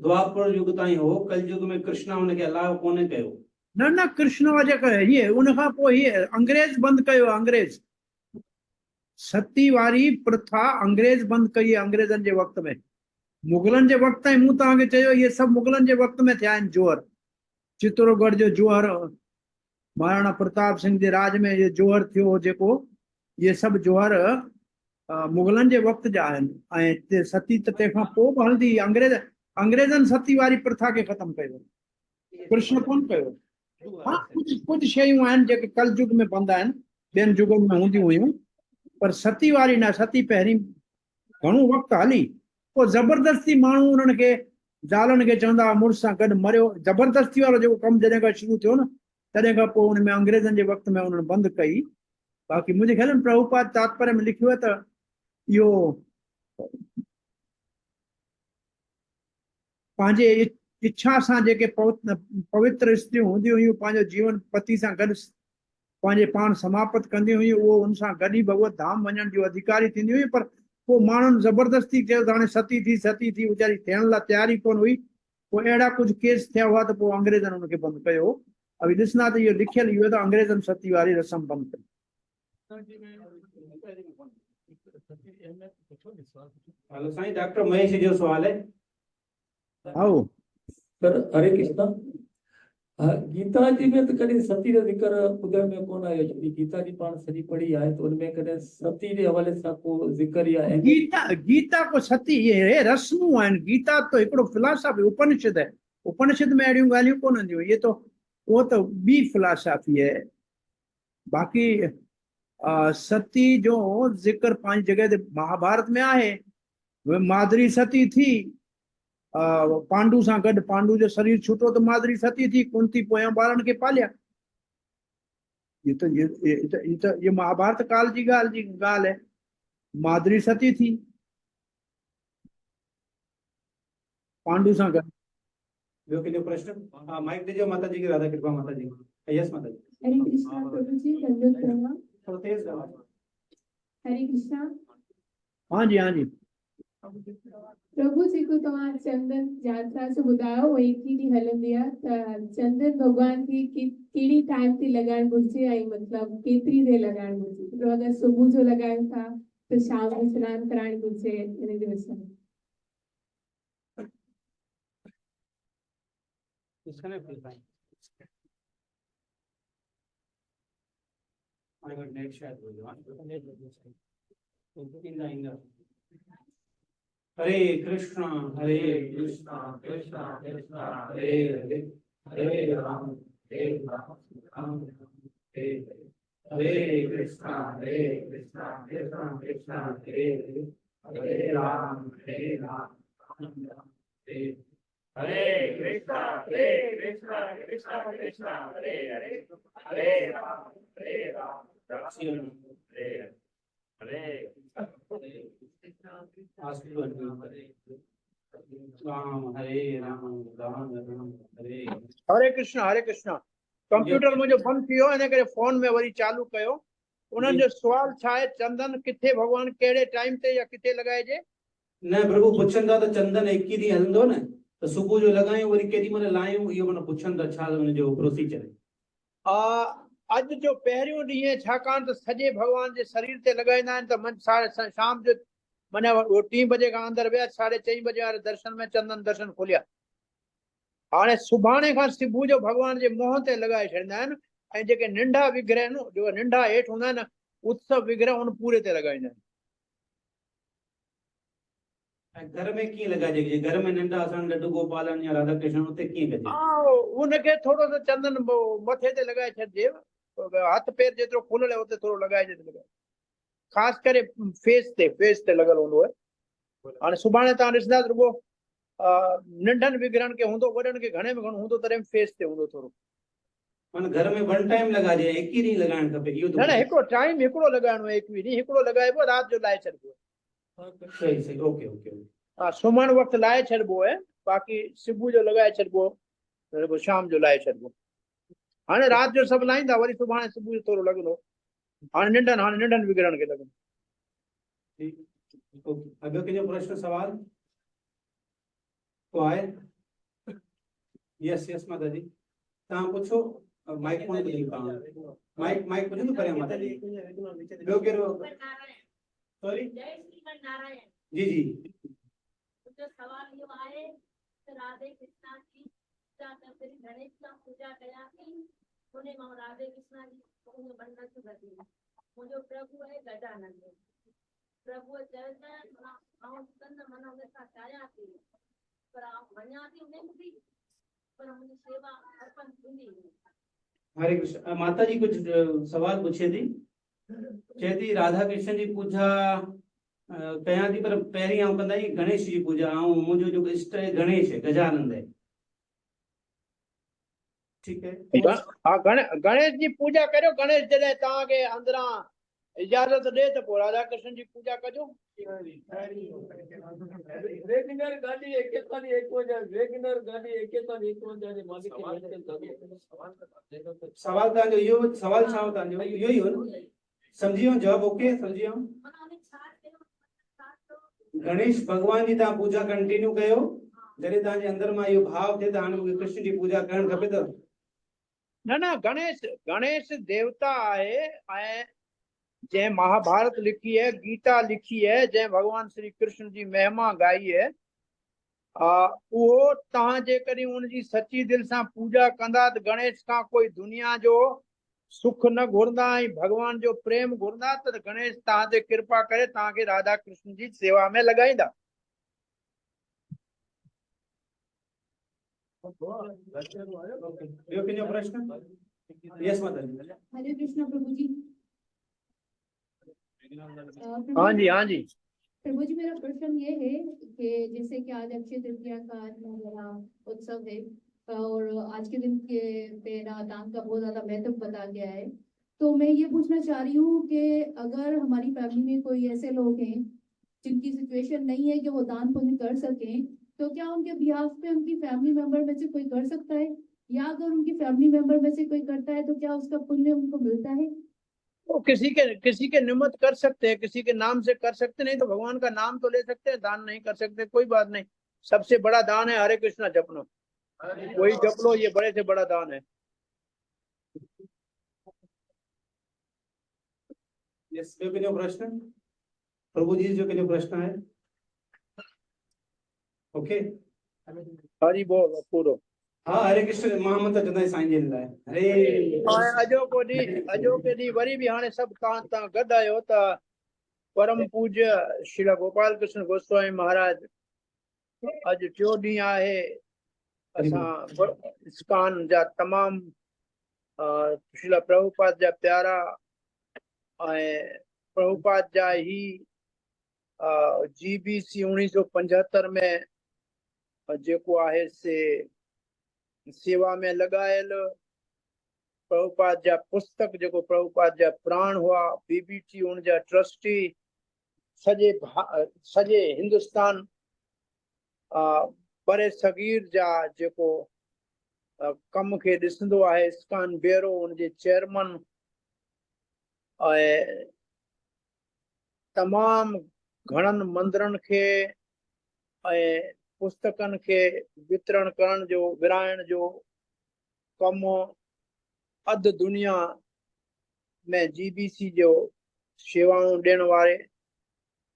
द्वापर युग ताईं हो, कलयुग में कृष्णा उनखे अलाउ कोन्हे कयो। न कृष्ण वजह करे इहे उन खां पोइ इहे अंग्रेज बंदि कयो। अंग्रेज सती वारी प्रथा अंग्रेज बंदि कई आहे अंग्रेजनि जे वक़्त में। मुगलनि जे वक़्त ताईं मूं तव्हांखे चयो इहे सभु मुगलनि जे वक़्त में थिया आहिनि जोहर। चित्तौड़गढ़ जो जोहर महाराणा प्रताप सिंह जे राज में इहो जोहर थियो हो जेको, इहे सभु जोहर मुगलनि जे वक़्त जा आहिनि। ऐं सती त तंहिंखां पोइ बि हलंदी। अंग्रेजनि सती वारी प्रथा खे ख़तमु कयो, कृष्ण कोन कयो। हाँ, कुछ शयूं आहिनि जेके कल युग में बंदि आहिनि, ॿियनि युगनि में हूंदियूं हुयूं, पर सती वारी न। सती पहिरीं घणो वक़्तु हली, पोइ ज़बरदस्ती माण्हू उन्हनि खे ज़ालनि खे चवंदा हुआ मुड़ुस सां गॾु मरियो। ज़बरदस्ती वारो जेको कमु जॾहिं खां शुरू थियो न, तॾहिं खां पोइ हुन में अंग्रेज़नि जे वक़्त में उन्हनि बंदि कई। बाक़ी मुंहिंजे ख़्याल में प्रभुपाद तात्पर्य में लिखियो आहे त इहो पंहिंजे इच्छा सां जेके पवित्र स्त्रियूं हूंदियूं हुयूं पंहिंजो जीवन पति सां गॾु पंहिंजे पाण समाप्त कंदियूं हुयूं, उहो उन सां गॾु ई भगवत धाम वञण जो अधिकारी थींदियूं हुयूं। पर पोइ माण्हुनि ज़बरदस्ती चयो त हाणे सती थी वीचारी थियण लाइ तयारी कोन हुई। पोइ अहिड़ा कुझु केस थिया हुआ त पोइ अंग्रेज़नि हुनखे बंदि कयो। अभी ॾिसंदा त इहो लिखियलु इहो त अंग्रेज़नि सती वारी रस्म बंदि कई। हेलो साईं, डॉक्टर महेश जो सवाल है। आओ सर हरे कृष्णा। गीता जी में तो कॾहिं सती जो ज़िक्र ॿुधण में कोन आयो। छोकी गीता जी पाण सॼी पढ़ी आहे त उनमें कॾहिं सती जे हवाले सां को ज़िक्र या गीता को सती ये रस्मूं आहिनि। गीता तो हिकिड़ो फिलासफी उपनिषद है। उपनिषद में अहिड़ियूं ॻाल्हियूं कोन हूंदियूं। ये तो वो तो ॿी फिलासफी है। बाक़ी सती जो जिक्र पंहिंजी जॻह ते महाभारत में आहे। मादरी सती थी पांडु सां गॾु, पांडु जो शरीर छूटो तो मादरी सती थी, कुंती पोयां ॿारनि खे पालिया। ये महाभारत काल जी ॻाल्हि है। मादरी सती थी पांडु सां गॾु। ॿियो कंहिंजो प्रश्न? माइक दीजिए माता जी की राधा कृपा माता जी। यस माता जी। हरे कृष्णा प्रभु जी, दंडवत प्रणाम। थोड़ा तेज गाओ। हरे कृष्णा। हाँ जी, हाँ जी। प्रभु जी को तव्हां चंदन यात्रा से ॿुधायो हो एक ही ॾींहुं हलंदी आहे त चंदन भॻवान खे कहिड़ी टाइम ते लॻाइण घुरिजे ऐं मतिलबु केतिरी देरि लॻाइण घुरिजे? मतलब अगरि सुबुह जो लॻायूं था त शाम जो सनानु कराइण घुरिजे, इन जे विषय में। नेट शायद हो जाए। हरे कृष्णा कृष्णा कृष्णा हरे हरे, हरे राम राम हरे हरे कृष्णा कृष्णा कृष्णा कृष्णा हरे हरे, हरे राम हरे कृष्णा कृष्णा कृष्णा हरे हरे हरे राम राम हरे हरे राम हरे राम राम राम हरे हरे कृष्णा कंप्यूटर मुझे बंद कियो इन करे फोन में वरी चालू कयो उन्हनि जो सवाल छा आहे चंदन किथे भगवान कहिड़े टाइम ते या किथे लॻाइजे न प्रभु पुछनि था त चंदन एक ही ॾींहुं हलंदो न त सुबुह जो लॻायूं वरी केॾी महिल लायूं इहो माना पुछनि था छा हुनजो प्रोसीजर अॼु जो पहिरियों ॾींहुं आहे छाकाणि त सॼे भगवान जे शरीर ते लॻाईंदा आहिनि त शाम जो माना 3 बजे खां अंदरि विया 4:30 बजे वारे दर्शन में चंदन दर्शन खुलिया हाणे सुभाणे खां सुबुह जो भगवान जे मुंहं ते लॻाए छॾींदा आहिनि ऐं जेके नंढा विग्रह आहिनि जो नंढा हेठि हूंदा आहिनि उत्सव विग्रह उन पूरे ते लॻाईंदा आहिनि घर में कीअं लॻाइजे घर में नंढा असां लड्डू गोपालन या राधा कृष्ण उते कीअं कजे उनखे थोरो सो चंदन मथे ते लॻाए छॾिजे हथ पेर जेतिरो खुलियल आहे उते थोरो लॻाइजे ख़ासि करे फेस ते लॻल हूंदो आहे हाणे सुभाणे तव्हां ॾिसंदा रुॻो नंढनि विग्रहनि खे हूंदो वॾनि खे घणे में घणो हूंदो तॾहिं फेस ते हूंदो थोरो माना घर में वन टाइम लॻाइजे एक ही ॾींहुं लॻाइणु खपे इहो न हिकिड़ो टाइम हिकिड़ो लॻाइणो आहे 21 ॾींहुं हिकिड़ो लॻाइबो राति जो लाहे छॾिबो सही सही ओके ओके हा सुम्हण वक़्तु लाहे छॾिबो आहे बाक़ी सुबुह जो लॻाए छॾिबो शाम जो लाहे छॾिबो हाणे राति जो सभु लाहींदा वरी सुभाणे सुबुह जो थोरो लॻंदो हाणे नंढनि विग्रहनि खे लॻंदो ठीक ओके अॻियो कंहिंजो प्रश्न सवाल को आहे यस यस माता जी तव्हां पुछो माइक कोन थो ॾिए तव्हां माइक पुछो त परियां माता जी ॿियो कहिड़ो सॉरी जय श्रीमन नारायण जी जी मुझे सवाल यो आहे त राधे कृष्णा जी पूजा करते गणेश का पूजा कया थी उन्हें मां राधे कृष्णा जी को बंधन से बदी मुझे प्रभु है गजानंद प्रभु चरण मां कंद मन में का चाया थी पर आप वणा थी उन्हें भी पर मुझे सेवा अर्पण थी हरे कृष्ण माता जी कुछ सवाल पूछे थी चए थी राधा कृष्ण जी पूजा कयां थी पर पहिरीं आऊं कंदा आहियूं गणेश जी पूजा ऐं मुंहिंजो जो इष्ट आहे गणेश है गजानंद है ठीक है हा गणेश जी पूजा करियो गणेश जॾहिं तव्हांखे अंदरां इजाज़त ॾे त पोइ राधा कृष्ण जी पूजा कजो रेगुलर गाड़ी एकेतानी 51 रेगुलर गाड़ी एकेतानी 51 जे मालिक खे मेंटेन करो सवाल तव्हांजो इहो सवाल छा हो तव्हांजो इहो ई हो न समझी वियो जवाब ओके समझी वियो गणेश भगवान जी तव्हां पूजा कंटिन्यू कयो जॾहिं तव्हांजे अंदर मां इहो भाव थिए त हाणे मूंखे कृष्ण जी पूजा करणु खपे त न गणेश देवता आहे ऐं जंहिं महाभारत लिखी है गीता लिखी है जंहिं भगवान श्री कृष्ण जी महिमा गाई है उहो तव्हां जेकॾहिं उनजी सची दिलि सां पूजा कंदा त गणेश खां कोई दुनिया जो सुख न घुरंदा ऐं भगवान जो प्रेम घुरंदा त गणेश तव्हां ते कृपा करे तव्हांखे राधा कृष्ण जी सेवा में लॻाईंदा ॿियो कंहिंजो प्रश्न यस माता जी हरे कृष्णा प्रभु जी हाँ जी प्रभु जी मेरा प्रश्न ये है कि जैसे कि आज अक्षय तृतीया का मेरा उत्सव है और आज के दिन के मेरा दान का बहुत ज्यादा महत्व बता गया है तो मैं ये पूछना चाह रही हूँ कि अगर हमारी फैमिली में कोई ऐसे लोग हैं जिनकी सिचुएशन नहीं है कि वो दान पुण्य कर सकें तो क्या उनके बिहाफ पे उनकी फैमिली मेंबर में से कोई कर सकता है या अगर उनकी फैमिली मेंबर में से कोई करता है तो क्या उसका पुण्य उनको मिलता है वो किसी के निमित्त कर सकते हैं किसी के नाम से कर सकते नहीं तो भगवान का नाम तो ले सकते हैं दान नहीं कर सकते कोई बात नहीं सबसे बड़ा दान है हरे कृष्णा जपना वही जप लो ये बड़े से बड़ा दान है यस ॿियो कंहिंजो प्रश्न प्रभु जी जो कंहिंजो प्रश्न आहे ओके हरि बोल पूरो हाँ हरे कृष्ण मोहम्मद चंदा साईं जन लाइ हरे अॼोके ॾींहुं वरी बि हाणे सभु तव्हां गॾु आहियो त परम पूज्य श्री गोपाल कृष्ण गोस्वामी महाराज अॼु टियों ॾींहुं आहे असां इस्कान जा तमामु श्रील प्रभुपाद जा प्यारा ऐं प्रभुपाद जा ही GBC 1975 में जेको आहे से सेवा में लगायल प्रभुपाद जा पुस्तक जेको प्रभुपाद जा प्राण हुआ बीबीटी उन जा ट्रस्टी सॼे हिंदुस्तान बरे सगीर जा जेको कम खे ॾिसंदो आहे इस्कान ब्यूरो उन जे चेयरमैन ऐं तमाम घणनि मंदिरनि खे ऐं पुस्तकनि खे वितरण करण जो विराइण जो कम अधु दुनिया में जीबीसी जो सेवाऊं ॾियण वारे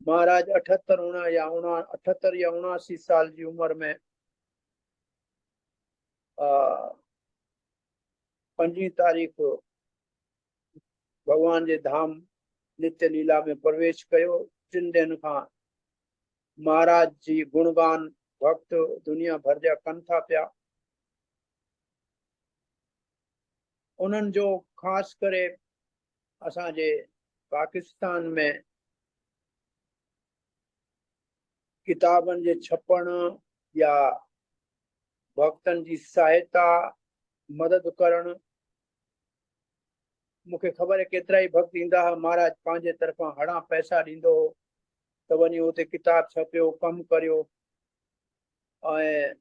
महाराज 78 या 79 साल की उम्र में 5 तारीख भगवान जे धाम नित्य लीला में प्रवेश कयो। 3 दिन खां महाराज जी गुणगान भक्त दुनिया भर जा कन था पिया। उन्हनि जो खास करे असांजे पाकिस्तान में किताबन जे छपण या भक्तन जी सहायता मदद करण मुखे खबर है केतरा ही भक्त ईंदा हा महाराज पंहिंजे तरफां हड़ा पैसा ॾींदो हो त वञी उते किताब छपियो कम करियो ऐं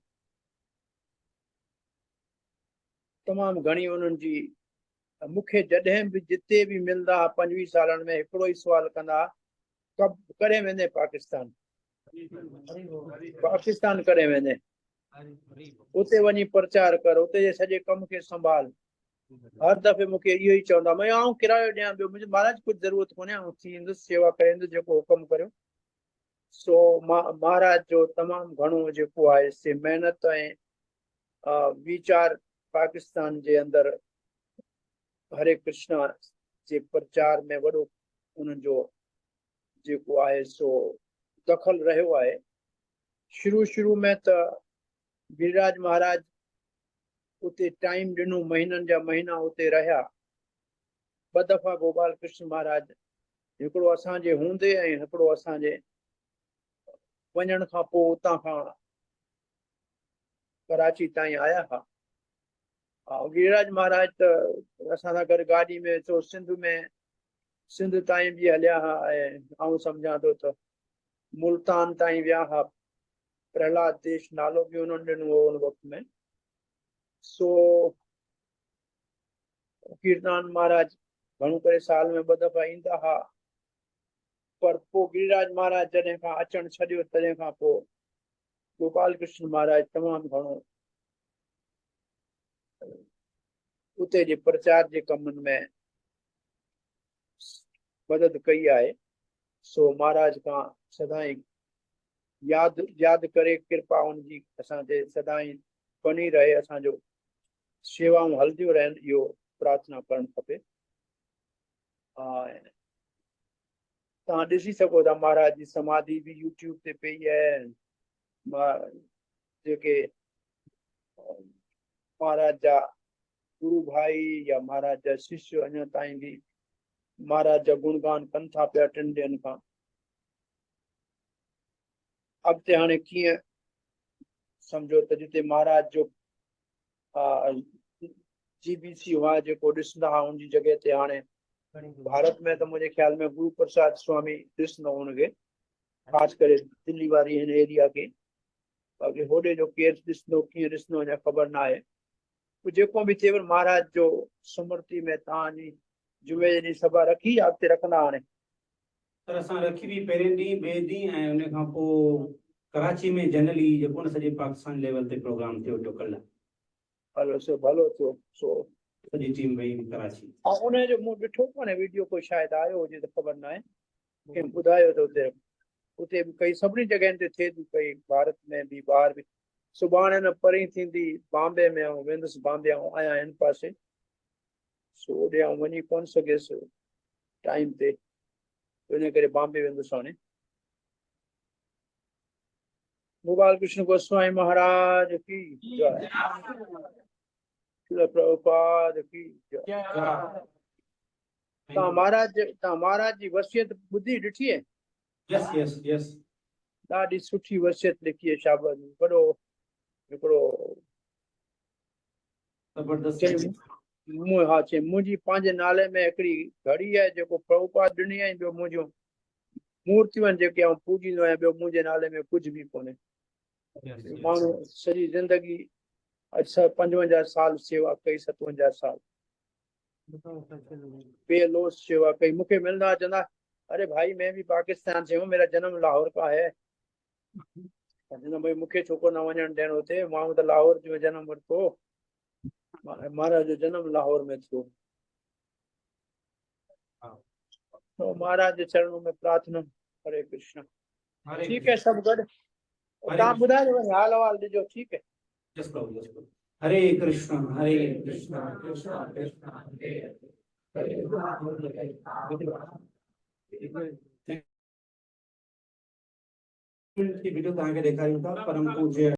तमाम घणी उन्हनि जी मुखे जॾहिं भी जिते भी मिलंदा 25 सालन में हिकिड़ो ही सवाल कंदा कब करे वेंदे पाकिस्तान करे वेंदे उते वञी प्रचार कर उते जे सॼे कम खे संभाल। हर दफ़े मुखे इहो ही चवंदा मैं आऊं किरायो ॾियां ॿियो मुंहिंजे महाराज कुछ जरूरत कोन्हे आऊं थी ईंदुसि सेवा करे ईंदुसि जेको हुकम करियो। सो महाराज जो तमाम घणो जेको आहे से मेहनत ऐं वीचार पाकिस्तान जे अंदर हरे कृष्णा जे प्रचार में वॾो उन्हनि जो जेको आहे सो दखल रहियो आहे। शुरू में त गिरिराज महाराज उते टाइम ॾिनो महीननि जा महीना उते रहिया। 2 दफ़ा गोपाल कृष्ण महाराज हिकिड़ो असांजे हूंदे ऐं हिकिड़ो असांजे वञण खां पोइ उतां खां कराची ताईं आया हुआ। गिरिराज महाराज त असां सां गॾु गाॾी में तो सिंध ताईं बि हलिया हुआ ऐं आऊं सम्झां थो त मुल्तान ताईं विया हुआ। प्रहलाद देश नालो भी उन्होंने ॾिनो हो उन वक़्त में। सो कीर्तन महाराज घणो करे साल में 2 दफ़ा ईंदा हा पर पोइ गिरिराज महाराज जॾहिं खां अचण छॾियो तॾहिं खां पोइ गोपाल कृष्ण महाराज तमामु घणो उते जे प्रचार जे कमनि में मदद कई आहे। सो महाराज खां सदाई याद करे कृपा उनजी असांजे सदाई बनी रहे असांजो सेवाऊं हलदियूं रहनि इहो प्रार्थना करणु खपे। तव्हां ॾिसी सघो था महाराज जी समाधि भी यूट्यूब ते पई आहे। जेके महाराज जा गुरु भाई या महाराज जा शिष्य अञा ताईं भी महाराज जा गुणगान कनि था पिया 3 ॾींहंनि खां। अॻिते हाणे कीअं सम्झो त जिते महाराज जो जीबीसी हुआ जेको ॾिसंदा हुआ उनजी जॻह ते हाणे भारत में तो मुझे ख्याल में गुरु प्रसाद स्वामी ॾिसंदो हुनखे खास करे दिल्ली वारी हिन एरिया के बाक़ी होॾे जो केरु ॾिसंदो कीअं ॾिसंदो अञा ख़बर न आहे। जेको भी थिए महाराज जो स्मृति में तव्हांजी जुमे जी सभा रखी अॻिते रखंदा हाणे पर असां रखी हुई पहिरें ॾींहुं ॿिए ॾींहुं ऐं उन खां पोइ कराची में जनरली जेको न सॼे पाकिस्तान लेवल ते प्रोग्राम थियो टुकल हलो सो भलो थियो। सो सॼी टीम वई कराची उनजो मूं ॾिठो कोन्हे वीडियो कोई शायदि आयो हुजे त ख़बर न आहे कंहिं ॿुधायो त उते भी कई सभिनी जॻहियुनि ते थिए थी पई भारत में भी ॿाहिरि भी। सुभाणे न परी थींदी बॉम्बे में ऐं वेंदुसि बॉम्बे ऐं आहियां हिन पासे सो ओॾे आउं वञी कोन सघियसि टाइम ते इन करे बॉम्बे वेंदुसि हाणे। गोपाल कृष्ण गोस्वामी महाराज की जय। श्रील प्रभुपाद की जय। तव्हां महाराज जी वसियत ॿुधी ॾिठी आहे? यस यस यस ॾाढी सुठी वसियत लिखी है शाबाश वॾो हिकिड़ो जबरदस्त चई हा चई मुंहिंजी पंहिंजे नाले में हिकिड़ी घड़ी आहे जेको प्रभुपाद ॾिनी आहे, ॿियो मुंहिंजूं मूर्तियूं आहिनि जेके आउं पूजींदो आहियां, ॿियो मुंहिंजे नाले में कुझु बि कोन्हे। माण्हू सॼी ज़िंदगी 55 साल सेवा कई, 57 साल बेलोस सेवा कई। मूंखे मिलंदा चवंदा अरे भाई मैं भी पाकिस्तान से हूँ, मेरा जन्म लाहौर का है। चवंदा भाई मूंखे छो कोन वञणु ॾियणो थिए, मां त लाहौर जो जनम वरितो, महाराज जो जन्म लाहौर में थियो। तो महाराज जे चरणों में प्रार्थना। हरे कृष्ण। हरे ठीक है, सब गॾु तव्हां ॿुधाइजो वरी हाल अहवाल ॾिजो। ठीक है। यस प्रभु, यस प्रभु। हरे कृष्ण कृष्ण कृष्ण हरे हरे। वीडियो तव्हांखे ॾेखारियूं था। परम पूज्य